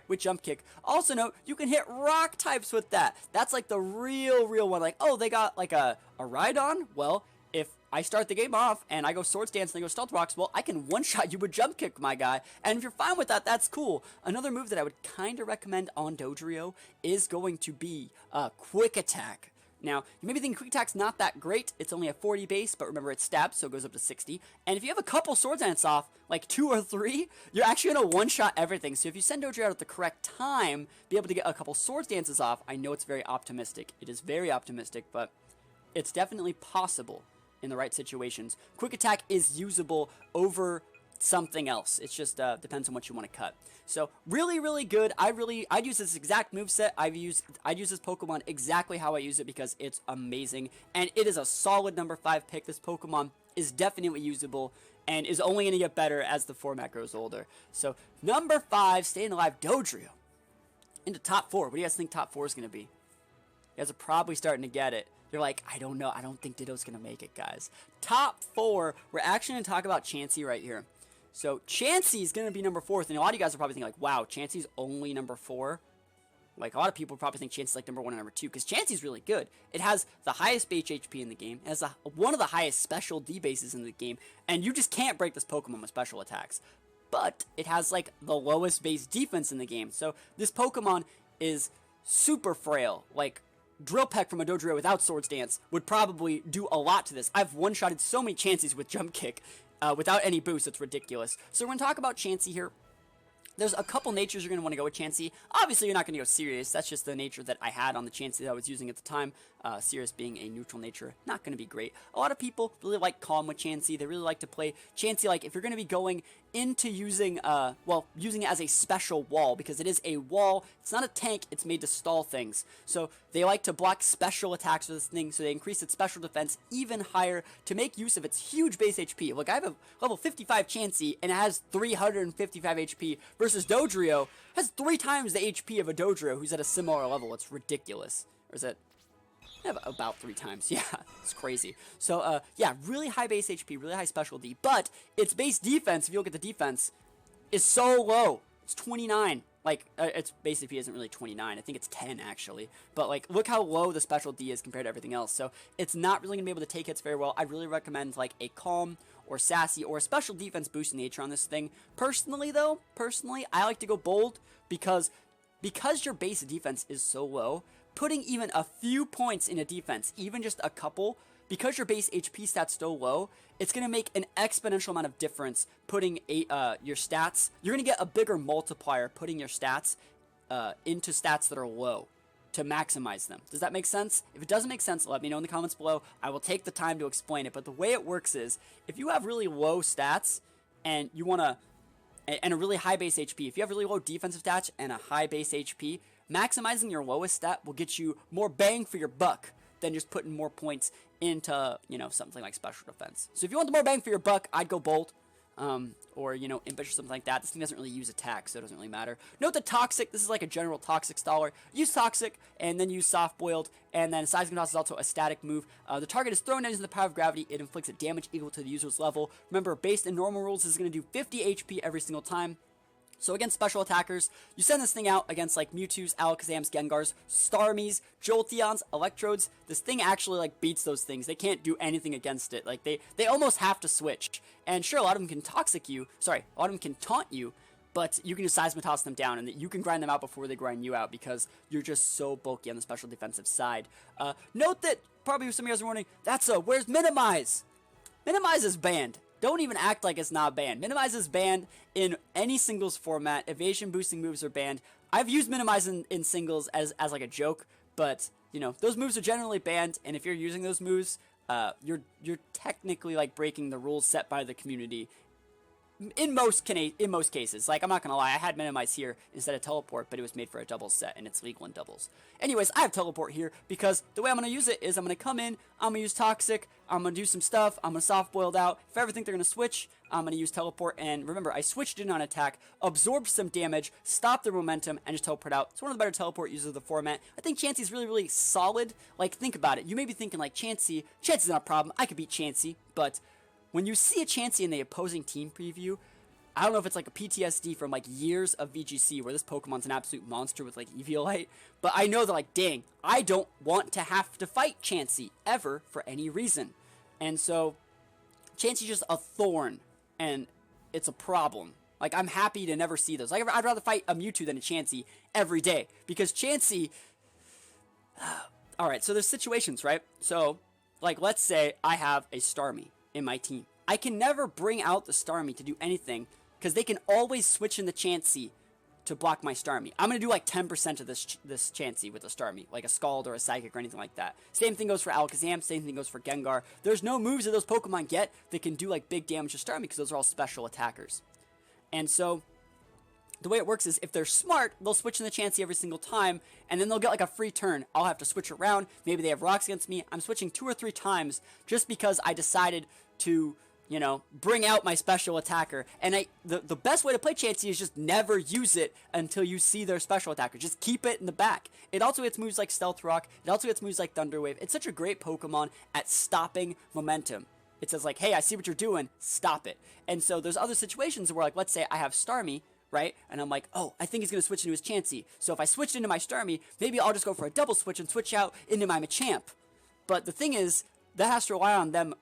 with Jump Kick. Also note, you can hit rock types with that. That's like the real one. Like, oh, they got like a Rhydon? Well, if I start the game off and I go Swords Dance and I go Stealth Rocks, well, I can one-shot you with Jump Kick, my guy. And if you're fine with that, that's cool. Another move that I would kind of recommend on Dodrio is going to be Quick Attack. Now, you may be thinking Quick Attack's not that great. It's only a 40 base, but remember it's stabs, so it goes up to 60. And if you have a couple Swords Dance off, like 2 or 3, you're actually going to one-shot everything. So if you send Dodrio out at the correct time, be able to get a couple Swords Dances off. I know it's very optimistic. It is very optimistic, but it's definitely possible in the right situations. Quick Attack is usable over something else. It just depends on what you want to cut. So really good. I'd use this exact moveset. I'd use this Pokemon exactly how I use it because it's amazing. And it is a solid number 5 pick. This Pokemon is definitely usable and is only going to get better as the format grows older. So number 5, staying alive, Dodrio. Into top 4. What do you guys think top 4 is going to be? You guys are probably starting to get it. You're like, I don't know. I don't think Ditto's going to make it, guys. Top 4, we're actually going to talk about Chansey right here. So Chansey is going to be number 4th, and a lot of you guys are probably thinking like, wow, Chansey's only number 4. Like, a lot of people probably think Chansey's like number 1 and number 2, because Chansey's really good. It has the highest base HP in the game. It has one of the highest special D bases in the game, and you just can't break this Pokemon with special attacks. But it has like the lowest base defense in the game. So this Pokemon is super frail. Like, Drill Peck from a Dodrio without Swords Dance would probably do a lot to this. I've one-shotted so many Chanseys with Jump Kick without any boost. It's ridiculous. So we're going to talk about Chansey here. There's a couple natures you're going to want to go with Chansey. Obviously, you're not going to go Serious. That's just the nature that I had on the Chansey that I was using at the time. Serious being a neutral nature, not going to be great. A lot of people really like Calm with Chansey. They really like to play Chansey, like, if you're going to be going into using, using it as a special wall, because it is a wall. It's not a tank. It's made to stall things. So they like to block special attacks with this thing, so they increase its special defense even higher to make use of its huge base HP. Look, I have a level 55 Chansey, and it has 355 HP, versus Dodrio has 3 times the HP of a Dodrio who's at a similar level. It's ridiculous. Or is it? About 3 times. Yeah, it's crazy. So, yeah, really high base HP, really high special D, but its base defense, if you look at the defense, is so low. It's 29. Like, its base HP isn't really 29. I think it's 10, actually. But, like, look how low the special D is compared to everything else. So, it's not really going to be able to take hits very well. I'd really recommend, like, a Calm or Sassy or a special defense boost nature on this thing. Personally, I like to go Bold because your base defense is so low, putting even a few points in a defense, even just a couple, because your base HP stats so low, it's going to make an exponential amount of difference putting your stats. You're going to get a bigger multiplier putting your stats into stats that are low to maximize them. Does that make sense? If it doesn't make sense, let me know in the comments below. I will take the time to explain it. But the way it works is, if you have really low stats and you want to, and a really high base HP, if you have really low defensive stats and a high base HP, maximizing your lowest stat will get you more bang for your buck than just putting more points into, you know, something like special defense. So if you want the more bang for your buck, I'd go Bolt, or, you know, Impish or something like that. This thing doesn't really use attack, so it doesn't really matter. Note that Toxic, this is like a general Toxic staller. Use Toxic, and then use Soft Boiled, and then Seismic Toss is also a static move. The target is thrown using the power of gravity. It inflicts a damage equal to the user's level. Remember, based in normal rules, this is going to do 50 HP every single time. So against special attackers, you send this thing out against like Mewtwo's, Alakazam's, Gengars, Starmie's, Jolteon's, Electrodes. This thing actually like beats those things. They can't do anything against it. Like they almost have to switch. And sure, a lot of them can a lot of them can taunt you, but you can just Seismitoss them down, and you can grind them out before they grind you out because you're just so bulky on the special defensive side. Note that probably some of you guys are wondering, where's Minimize? Minimize is banned. Don't even act like it's not banned. Minimize is banned in any singles format. Evasion boosting moves are banned. I've used Minimize in singles as like a joke, but you know, those moves are generally banned, and if you're using those moves, you're technically like breaking the rules set by the community. In most cases, like, I'm not gonna lie, I had Minimize here instead of Teleport, but it was made for a doubles set, and it's legal in doubles. Anyways, I have Teleport here because the way I'm gonna use it is I'm gonna come in, I'm gonna use Toxic, I'm gonna do some stuff, I'm gonna soft boiled out. If I ever think they're gonna switch, I'm gonna use Teleport, and remember, I switched in on attack, absorbed some damage, stopped their momentum, and just teleport out. It's one of the better teleport users of the format. I think Chansey's really, really solid. Like, think about it. You may be thinking, like, Chansey's not a problem. I could beat Chansey, but when you see a Chansey in the opposing team preview, I don't know if it's like a PTSD from like years of VGC where this Pokemon's an absolute monster with like Eevee, but I know that, like, dang, I don't want to have to fight Chansey ever for any reason. And so Chansey's just a thorn, and it's a problem. Like, I'm happy to never see those. Like, I'd rather fight a Mewtwo than a Chansey every day, because Chansey... Alright, so there's situations, right? So, like, let's say I have a Starmie in my team. I can never bring out the Starmie to do anything, because they can always switch in the Chansey to block my Starmie. I'm going to do like 10% of this Chansey with a Starmie, like a Scald or a Psychic or anything like that. Same thing goes for Alakazam, same thing goes for Gengar. There's no moves that those Pokemon get that can do like big damage to Starmie because those are all special attackers. And so the way it works is if they're smart, they'll switch in the Chansey every single time, and then they'll get like a free turn. I'll have to switch around. Maybe they have rocks against me. I'm switching 2 or 3 times just because I decided to, you know, bring out my special attacker. And the best way to play Chansey is just never use it until you see their special attacker. Just keep it in the back. It also gets moves like Stealth Rock. It also gets moves like Thunder Wave. It's such a great Pokemon at stopping momentum. It says like, hey, I see what you're doing. Stop it. And so there's other situations where, like, let's say I have Starmie, right? And I'm like, oh, I think he's going to switch into his Chansey. So if I switched into my Starmie, maybe I'll just go for a double switch and switch out into my Machamp. But the thing is, that has to rely on them,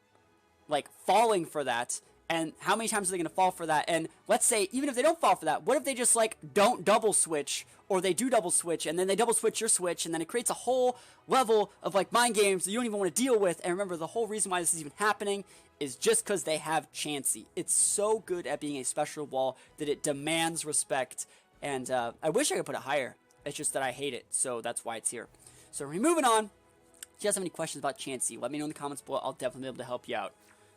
like, falling for that. And how many times are they going to fall for that? And let's say, even if they don't fall for that, what if they just, like, don't double switch, or they do double switch, and then they double switch your switch, and then it creates a whole level of, like, mind games that you don't even want to deal with. And remember, the whole reason why this is even happening is just because they have Chansey. It's so good at being a special wall that it demands respect. And I wish I could put it higher. It's just that I hate it, so that's why it's here. So we're moving on. If you guys have any questions about Chansey, let me know in the comments below. I'll definitely be able to help you out.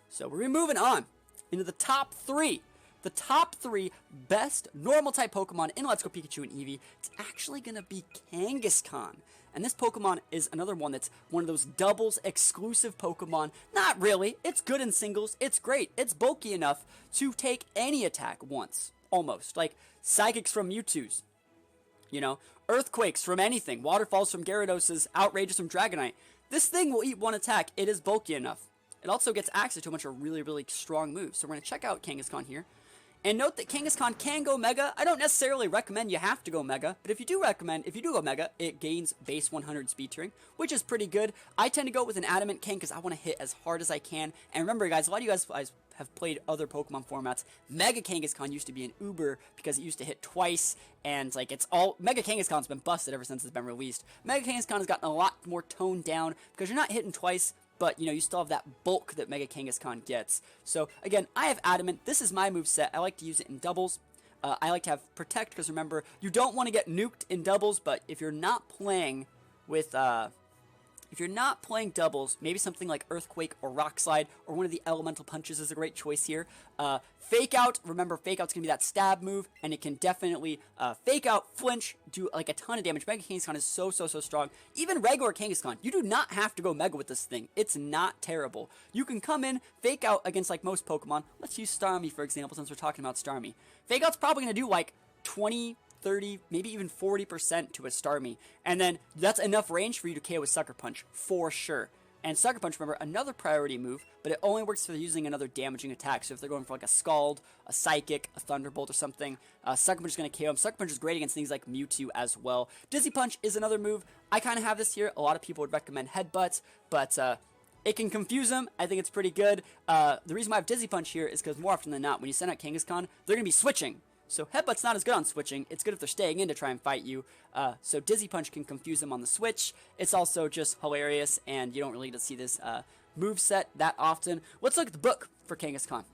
So we're moving on into the top 3. The top 3 best normal type Pokemon in Let's Go Pikachu and Eevee. It's actually going to be Kangaskhan. And this Pokemon is another one that's one of those doubles exclusive Pokemon. Not really. It's good in singles. It's great. It's bulky enough to take any attack once. Almost. Like Psychics from Mewtwo's. You know, Earthquakes from anything. Waterfalls from Gyarados. Outrageous from Dragonite. This thing will eat one attack. It is bulky enough. It also gets access to a bunch of really, really strong moves. So we're going to check out Kangaskhan here. And note that Kangaskhan can go Mega. I don't necessarily recommend you have to go Mega, but if you do go Mega, it gains base 100 speed tiering, which is pretty good. I tend to go with an Adamant King because I want to hit as hard as I can. And remember, guys, a lot of you guys have played other Pokemon formats. Mega Kangaskhan used to be an Uber because it used to hit twice, and like it's all Mega Kangaskhan's been busted ever since it's been released. Mega Kangaskhan has gotten a lot more toned down because you're not hitting twice, but, you know, you still have that bulk that Mega Kangaskhan gets. So, again, I have Adamant. This is my moveset. I like to use it in doubles. I like to have Protect, because remember, you don't want to get nuked in doubles, but if you're not playing with, if you're not playing doubles, maybe something like Earthquake or Rock Slide or one of the Elemental Punches is a great choice here. Fake Out, remember, Fake Out's going to be that stab move, and it can definitely Fake Out, flinch, do like a ton of damage. Mega Kangaskhan is so strong. Even regular Kangaskhan, you do not have to go Mega with this thing. It's not terrible. You can come in, Fake Out against like most Pokemon. Let's use Starmie, for example, since we're talking about Starmie. Fake Out's probably going to do like 20, 30, maybe even 40% to a Starmie. And then that's enough range for you to KO with Sucker Punch, for sure. And Sucker Punch, remember, another priority move, but it only works for using another damaging attack. So if they're going for like a Scald, a Psychic, a Thunderbolt or something, Sucker Punch is going to KO them. Sucker Punch is great against things like Mewtwo as well. Dizzy Punch is another move. I kind of have this here. A lot of people would recommend Headbutt, but it can confuse them. I think it's pretty good. The reason why I have Dizzy Punch here is because more often than not, when you send out Kangaskhan, they're going to be switching. So Headbutt's not as good on switching. It's good if they're staying in to try and fight you. So Dizzy Punch can confuse them on the switch. It's also just hilarious, and you don't really get to see this moveset that often. Let's look at the book for Kangaskhan.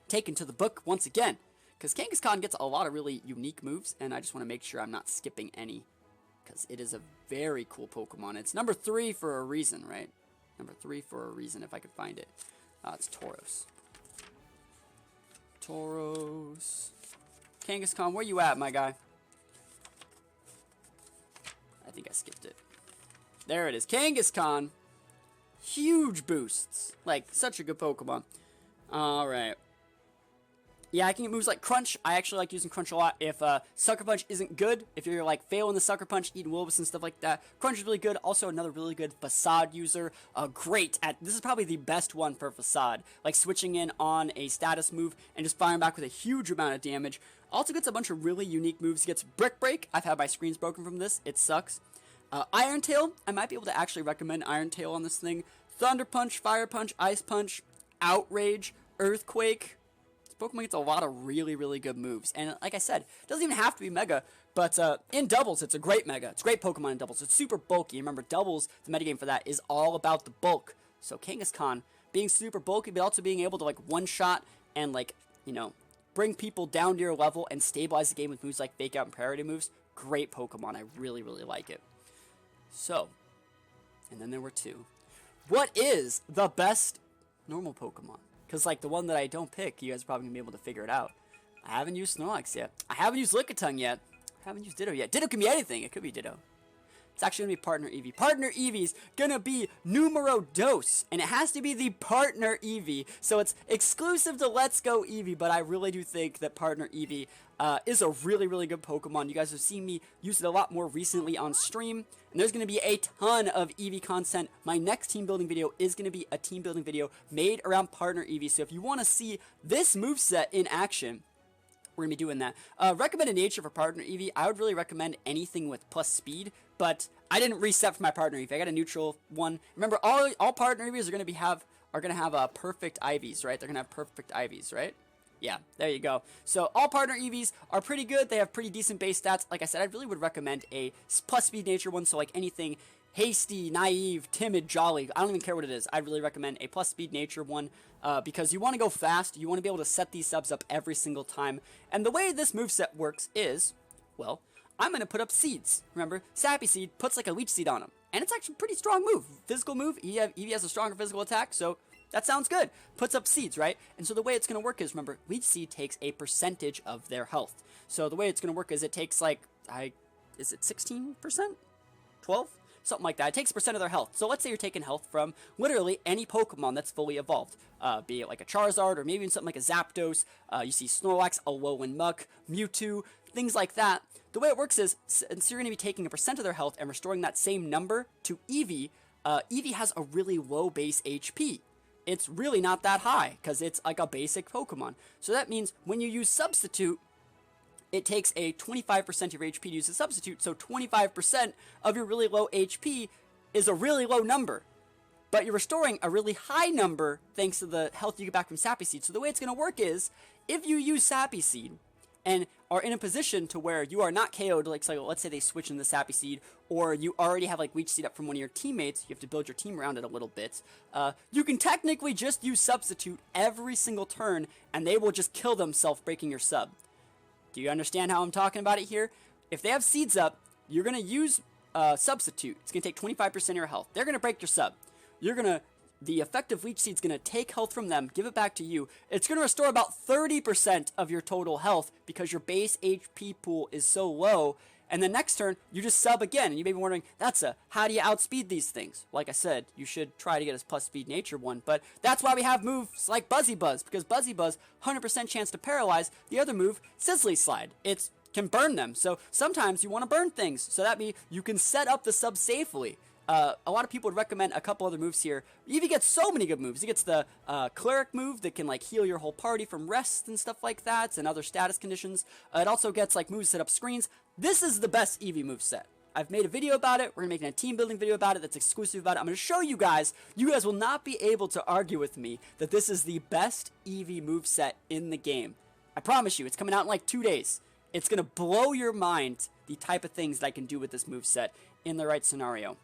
Taken to the book once again, because Kangaskhan gets a lot of really unique moves, and I just want to make sure I'm not skipping any, because it is a very cool Pokemon. It's number 3 for a reason, right? Number 3 for a reason, if I could find it. It's Tauros. Tauros. Kangaskhan, where you at, my guy? I think I skipped it. There it is. Kangaskhan. Huge boosts. Like, such a good Pokemon. Alright. Yeah, I can get moves like Crunch. I actually like using Crunch a lot. If Sucker Punch isn't good, if you're like failing the Sucker Punch, eating Wilbus and stuff like that, Crunch is really good. Also, another really good Facade user. Great at, this is probably the best one for Facade. Like switching in on a status move and just firing back with a huge amount of damage. Also gets a bunch of really unique moves. Gets Brick Break. I've had my screens broken from this. It sucks. Iron Tail. I might be able to actually recommend Iron Tail on this thing. Thunder Punch, Fire Punch, Ice Punch, Outrage, Earthquake. Pokemon gets a lot of really good moves. And like I said, it doesn't even have to be Mega, but in doubles, it's a great Mega. It's a great Pokemon in doubles. It's super bulky. Remember, doubles, the metagame for that is all about the bulk. So Kangaskhan being super bulky, but also being able to like one-shot and like, you know, bring people down to your level and stabilize the game with moves like Fake Out and priority moves. Great Pokemon. I really, really like it. So, and then there were two. What is the best normal Pokemon? Because, like, the one that I don't pick, you guys are probably going to be able to figure it out. I haven't used Snorlax yet. I haven't used Lickitung yet. I haven't used Ditto yet. Ditto can be anything. It could be Ditto. It's actually going to be Partner Eevee. Partner Eevee's going to be numero dos. And it has to be the Partner Eevee. So it's exclusive to Let's Go Eevee. But I really do think that Partner Eevee is a really, really good Pokemon. You guys have seen me use it a lot more recently on stream. And there's going to be a ton of Eevee content. My next team building video is going to be a team building video made around Partner Eevee. So if you want to see this moveset in action, we're going to be doing that. Recommended nature for Partner Eevee, I would really recommend anything with plus speed, but I didn't reset for my Partner Eevee. I got a neutral one. Remember, all Partner Eevees are going to have perfect IVs, right? They're going to have perfect IVs, right? Yeah, there you go. So all Partner Eevees are pretty good. They have pretty decent base stats. Like I said, I really would recommend a plus speed nature one, so like anything hasty, naive, timid, jolly. I don't even care what it is. I'd really recommend a plus speed nature one because you want to go fast. You want to be able to set these subs up every single time. And the way this moveset works is, well, I'm going to put up seeds. Remember, Sappy Seed puts like a leech seed on them. And it's actually a pretty strong move. Physical move, Eevee has a stronger physical attack, so that sounds good. Puts up seeds, right? And so the way it's going to work is, remember, leech seed takes a percentage of their health. So the way it's going to work is it takes like, is it 16%? 12? Something like that. It takes % of their health. So let's say you're taking health from literally any Pokemon that's fully evolved. Be it like a Charizard or maybe even something like a Zapdos. You see Snorlax, Alolan Muck, Mewtwo, things like that. The way it works is, since you're going to be taking a % of their health and restoring that same number to Eevee, Eevee has a really low base HP. It's really not that high because it's like a basic Pokemon. So that means when you use Substitute, it takes a 25% of your HP to use a substitute, so 25% of your really low HP is a really low number. But you're restoring a really high number thanks to the health you get back from Sappy Seed. So the way it's going to work is, if you use Sappy Seed and are in a position to where you are not KO'd, like so let's say they switch in the Sappy Seed, or you already have like Leech Seed up from one of your teammates, you have to build your team around it a little bit, you can technically just use Substitute every single turn, and they will just kill themselves breaking your sub. Do you understand how I'm talking about it here? If they have seeds up, you're going to use Substitute. It's going to take 25% of your health. They're going to break your sub. The effective Leech Seed's going to take health from them, give it back to you. It's going to restore about 30% of your total health because your base HP pool is so low. And then next turn, you just sub again. And you may be wondering, how do you outspeed these things? Like I said, you should try to get a plus speed nature one. But that's why we have moves like Buzzy Buzz. Because Buzzy Buzz, 100% chance to paralyze. The other move, Sizzly Slide. It can burn them. So sometimes you want to burn things. So that means you can set up the sub safely. A lot of people would recommend a couple other moves here. Eevee gets so many good moves. He gets the Cleric move that can like heal your whole party from rest and stuff like that, and other status conditions. It also gets like moves set up screens. This is the best Eevee moveset. I've made a video about it. We're going to make a team building video about it that's exclusive about it. I'm going to show you guys. You guys will not be able to argue with me that this is the best Eevee moveset in the game. I promise you, it's coming out in like 2 days. It's going to blow your mind the type of things that I can do with this moveset in the right scenario.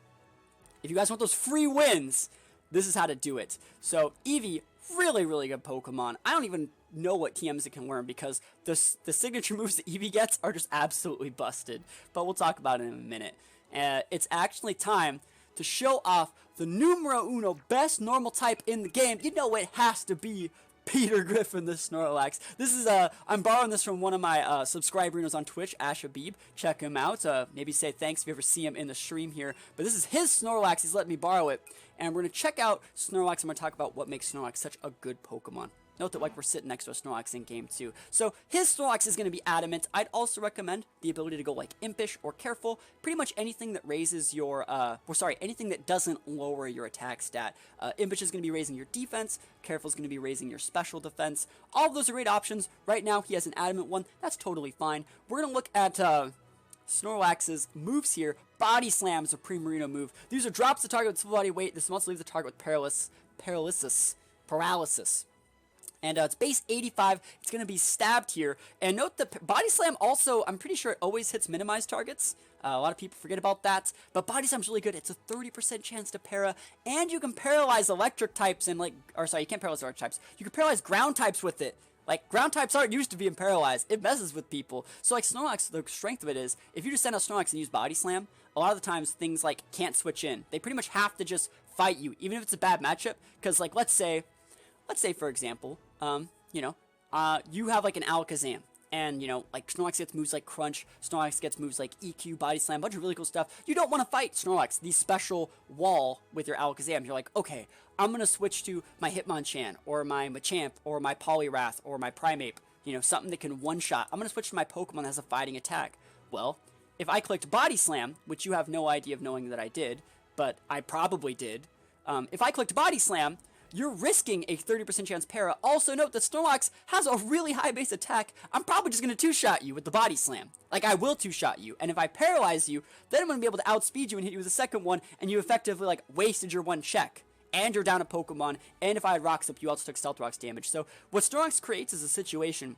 If you guys want those free wins, this is how to do it. So, Eevee, really, really good Pokemon. I don't even know what TMs it can learn because the signature moves that Eevee gets are just absolutely busted. But we'll talk about it in a minute. It's actually time to show off the numero uno best normal type in the game. You know it has to be Peter Griffin, the Snorlax. This is I'm borrowing this from one of my subscribers on Twitch, Ash Habib. Check him out. Maybe say thanks if you ever see him in the stream here. But this is his Snorlax. He's letting me borrow it. And we're going to check out Snorlax. I'm going to talk about what makes Snorlax such a good Pokemon. Note that like we're sitting next to a Snorlax in game 2. So his Snorlax is going to be adamant. I'd also recommend the ability to go like impish or careful. Pretty much anything that raises your, anything that doesn't lower your attack stat. Impish is going to be raising your defense. Careful is going to be raising your special defense. All of those are great options. Right now he has an adamant one. That's totally fine. We're going to look at Snorlax's moves here. Body Slam is a Primarina move. These are drops the target with full body weight. This also leaves the target with paralysis. And it's base 85. It's going to be stabbed here. And note that Body Slam also, I'm pretty sure it always hits minimized targets. A lot of people forget about that. But Body Slam's really good. It's a 30% chance to para. And you can paralyze electric types and you can't paralyze electric types. You can paralyze ground types with it. Like, ground types aren't used to being paralyzed. It messes with people. So, like, Snorlax, the strength of it is, if you just send out Snorlax and use Body Slam, a lot of the times things, like, can't switch in. They pretty much have to just fight you, even if it's a bad matchup. Because, like, let's say, for example, you have, like, an Alakazam. And, like, Snorlax gets moves like Crunch, Snorlax gets moves like EQ, Body Slam, a bunch of really cool stuff. You don't want to fight Snorlax, the special wall with your Alakazam. You're like, okay, I'm going to switch to my Hitmonchan, or my Machamp, or my Poliwrath, or my Primeape. Something that can one-shot. I'm going to switch to my Pokemon that has a fighting attack. Well, if I clicked Body Slam, which you have no idea of knowing that I did, but I probably did, if I clicked Body Slam, you're risking a 30% chance para. Also note that Snorlax has a really high base attack. I'm probably just going to two-shot you with the Body Slam. Like, I will two-shot you. And if I paralyze you, then I'm going to be able to outspeed you and hit you with a second one, and you effectively, like, wasted your one check. And you're down a Pokemon, and if I had Rock Slip, you also took Stealth Rock's damage. So, what Snorlax creates is a situation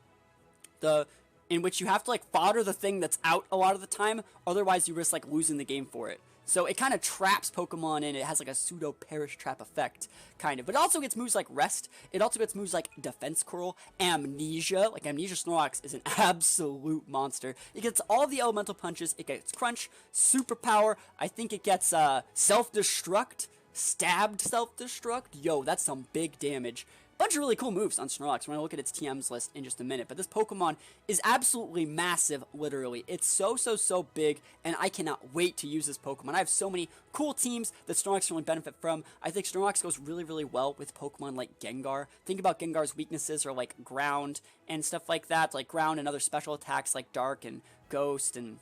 in which you have to, like, fodder the thing that's out a lot of the time, otherwise you risk, like, losing the game for it. So it kind of traps Pokemon in. It has like a pseudo perish trap effect, kind of. But it also gets moves like Rest. It also gets moves like Defense Curl, Amnesia. Like Amnesia Snorlax is an absolute monster. It gets all the elemental punches. It gets Crunch, Superpower. I think it gets Self-Destruct, Stabbed Self-Destruct. Yo, that's some big damage. Bunch of really cool moves on Snorlax. We're going to look at its TMs list in just a minute. But this Pokemon is absolutely massive, literally. It's so big, and I cannot wait to use this Pokemon. I have so many cool teams that Snorlax can really benefit from. I think Snorlax goes really well with Pokemon like Gengar. Think about Gengar's weaknesses are like Ground and stuff like that. Like Ground and other special attacks like Dark and Ghost and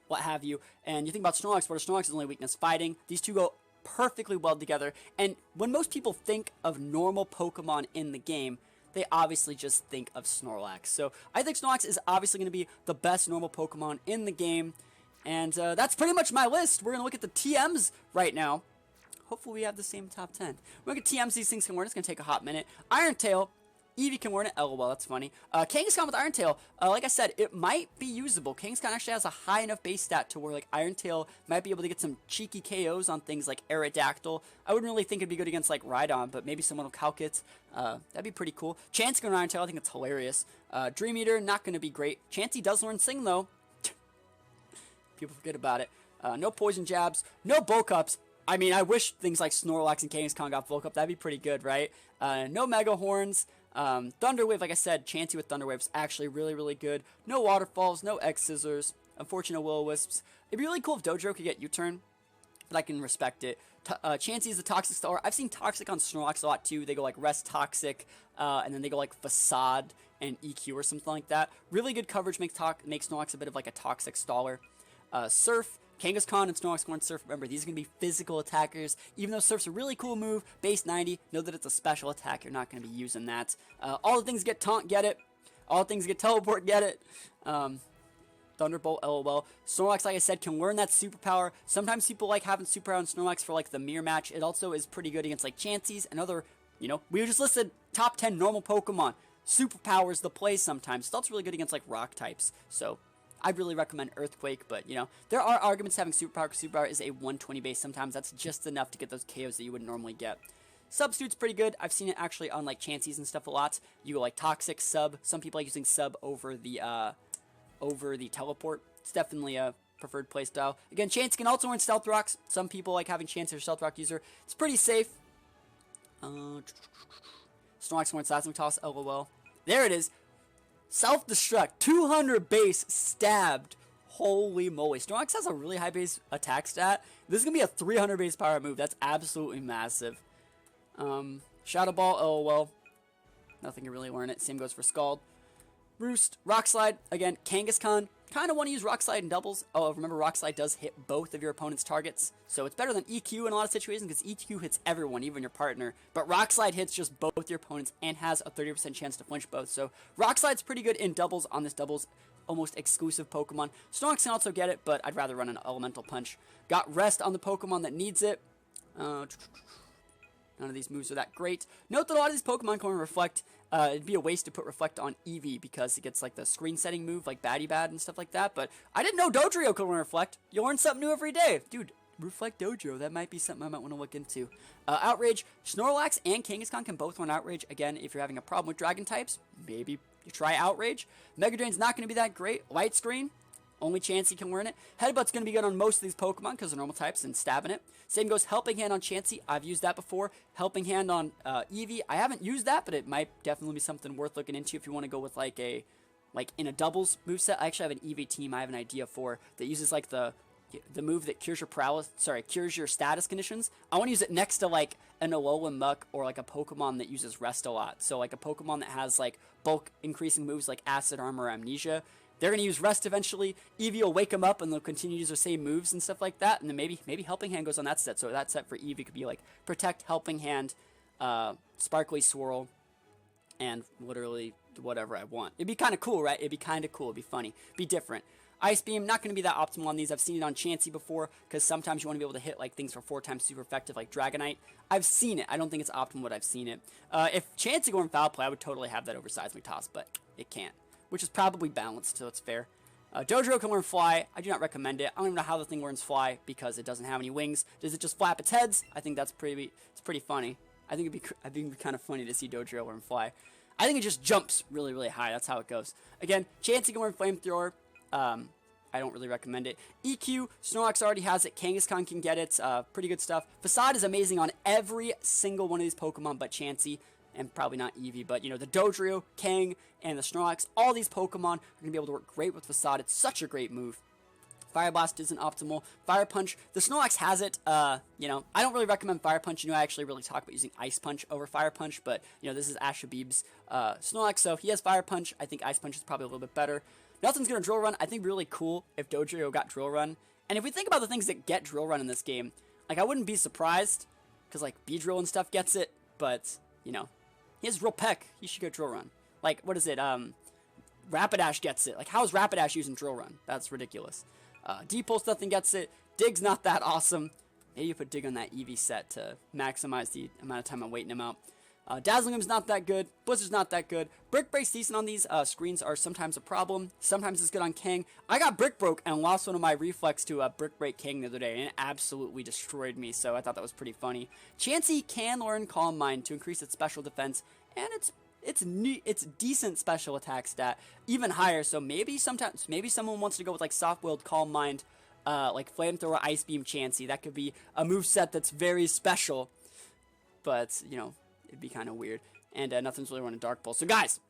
what have you. And you think about Snorlax, but Snorlax's only weakness, Fighting. These two go perfectly well together, and when most people think of normal Pokemon in the game, they obviously just think of Snorlax. So I think Snorlax is obviously going to be the best normal Pokemon in the game, and that's pretty much my list. We're going to look at the TMs right now. Hopefully we have the same top 10. We're going to get TMs these things can learn. It's going to take a hot minute. Iron Tail, Eevee can learn it. LOL, that's funny. Kangaskhan with Iron Tail. Like I said, it might be usable. Kangaskhan actually has a high enough base stat to where like Iron Tail might be able to get some cheeky KOs on things like Aerodactyl. I wouldn't really think it'd be good against like Rhydon, but maybe someone will calc it. That'd be pretty cool. Chansey can learn Iron Tail. I think it's hilarious. Dream Eater, not going to be great. Chansey does learn Sing though. People forget about it. No Poison Jabs. No Bulk Ups. I mean, I wish things like Snorlax and Kangaskhan got Bulk Up. That'd be pretty good, right? No Mega Horns. Thunder Wave, like I said, Chansey with Thunder Wave is actually really good. No Waterfalls, no X-Scissors, unfortunate Will-O-Wisps. It'd be really cool if Dodrio could get U-Turn, but I can respect it. Chansey is a Toxic Star. I've seen Toxic on Snorlax a lot too. They go like Rest Toxic, and then they go like Facade and EQ or something like that. Really good coverage makes Snorlax a bit of like a Toxic Staller. Surf, Kangaskhan and Snorlax can learn Surf. Remember, these are going to be physical attackers. Even though Surf's a really cool move, base 90, know that it's a special attack. You're not going to be using that. All the things get Taunt, get it. All the things get Teleport, get it. Thunderbolt, LOL. Snorlax, like I said, can learn that Superpower. Sometimes people like having Superpower on Snorlax for like the mirror match. It also is pretty good against like Chanseys and other, we just listed top 10 normal Pokemon. Superpower is the play sometimes. It's also really good against like rock types. So I'd really recommend Earthquake, but, there are arguments having Superpower, because Superpower is a 120 base. Sometimes that's just enough to get those KOs that you would normally get. Substitute's pretty good. I've seen it actually on, like, Chanseys and stuff a lot. You go, like, Toxic, Sub. Some people like using Sub over the Teleport. It's definitely a preferred playstyle. Again, Chansey can also learn Stealth Rocks. Some people like having Chansey as a Stealth Rock user. It's pretty safe. Snorlax can learn Seismic Toss, LOL. There it is. Self-Destruct, 200 base, Stabbed. Holy moly. Snorlax has a really high base attack stat. This is going to be a 300 base power move. That's absolutely massive. Shadow Ball, LOL. Nothing can really learn it. Same goes for Scald. Roost, Rock Slide. Again, Kangaskhan. Kind of want to use Rock Slide in doubles. Oh, remember Rock Slide does hit both of your opponent's targets. So it's better than EQ in a lot of situations because EQ hits everyone, even your partner. But Rock Slide hits just both your opponents and has a 30% chance to flinch both. So Rock Slide's pretty good in doubles on this doubles almost exclusive Pokemon. Snorlax can also get it, but I'd rather run an Elemental Punch. Got Rest on the Pokemon that needs it. None of these moves are that great. Note that a lot of these Pokemon can Reflect. It'd be a waste to put Reflect on Eevee because it gets like the screen setting move like Batty Bad and stuff like that. But I didn't know Dodrio could learn Reflect. You learn something new every day. Dude, Reflect Dodrio. That might be something I might want to look into. Outrage. Snorlax and Kangaskhan can both run Outrage. Again, if you're having a problem with Dragon types, maybe you try Outrage. Mega Drain's not going to be that great. Light Screen. Only Chansey can learn it. Headbutt's going to be good on most of these Pokemon because they're normal types and stabbing it. Same goes Helping Hand on Chansey. I've used that before. Helping Hand on Eevee. I haven't used that, but it might definitely be something worth looking into if you want to go with like in a doubles moveset. I actually have an Eevee team I have an idea for that uses like the move that cures your status conditions. I want to use it next to like an Alolan Muck or like a Pokemon that uses Rest a lot. So like a Pokemon that has like bulk increasing moves like Acid Armor or Amnesia. They're going to use Rest eventually. Eevee will wake them up and they'll continue to use their same moves and stuff like that. And then maybe Helping Hand goes on that set. So that set for Eevee could be like Protect, Helping Hand, Sparkly Swirl, and literally whatever I want. It'd be kind of cool, right? It'd be kind of cool. It'd be funny. Be different. Ice Beam, not going to be that optimal on these. I've seen it on Chansey before because sometimes you want to be able to hit like things for 4 times super effective like Dragonite. I've seen it. I don't think it's optimal, but I've seen it. If Chansey were in Foul Play, I would totally have that over Seismic Toss, but it can't. Which is probably balanced, so it's fair. Dodrio can learn Fly. I do not recommend it. I don't even know how the thing learns Fly because it doesn't have any wings. Does it just flap its heads? I think it's pretty funny. I think it'd be kind of funny to see Dodrio learn Fly. I think it just jumps really, really high. That's how it goes. Again, Chansey can learn Flamethrower. I don't really recommend it. EQ, Snorlax already has it. Kangaskhan can get it. Pretty good stuff. Facade is amazing on every single one of these Pokemon but Chansey. And probably not Eevee, but, you know, the Dodrio, Kang, and the Snorlax, all these Pokemon are going to be able to work great with Facade. It's such a great move. Fire Blast isn't optimal. Fire Punch, the Snorlax has it. You know, I don't really recommend Fire Punch. You know, I actually really talk about using Ice Punch over Fire Punch, but, you know, this is Ashabib's Snorlax, so he has Fire Punch. I think Ice Punch is probably a little bit better. Nothing's going to Drill Run. I think really cool if Dodrio got Drill Run. And if we think about the things that get Drill Run in this game, like, I wouldn't be surprised, because, like, Beedrill and stuff gets it, but, you know, he has Real Peck. He should get Drill Run. Like, what is it? Rapidash gets it. Like, how is Rapidash using Drill Run? That's ridiculous. D-Pulse, nothing gets it. Dig's not that awesome. Maybe you put Dig on that Eevee set to maximize the amount of time I'm waiting him out. Dazzling Gleam's not that good. Blizzard's not that good. Brick Break's decent on these. Screens are sometimes a problem. Sometimes it's good on Kang. I got Brick Broke and lost one of my reflex to Brick Break Kang the other day, and it absolutely destroyed me, so I thought that was pretty funny. Chansey can learn Calm Mind to increase its special defense, and it's decent special attack stat, even higher, so maybe someone wants to go with like Soft-Willed Calm Mind, like Flamethrower Ice Beam Chansey. That could be a moveset that's very special, but, you know, it'd be kind of weird. And nothing's really running Dark Pulse. So guys,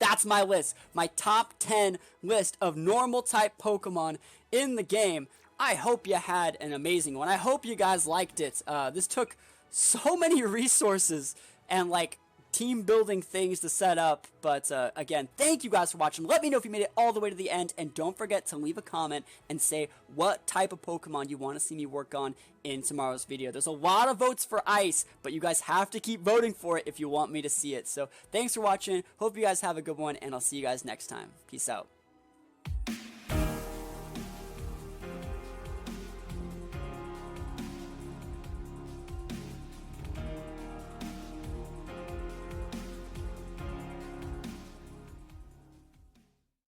that's my list. My top 10 list of normal type Pokemon in the game. I hope you had an amazing one. I hope you guys liked it. This took so many resources and like team building things to set up, but again, thank you guys for watching. Let me know if you made it all the way to the end, and don't forget to leave a comment and say what type of Pokemon you want to see me work on in tomorrow's video. There's a lot of votes for Ice, but you guys have to keep voting for it if you want me to see it. So thanks for watching. Hope you guys have a good one, and I'll see you guys next time. Peace out.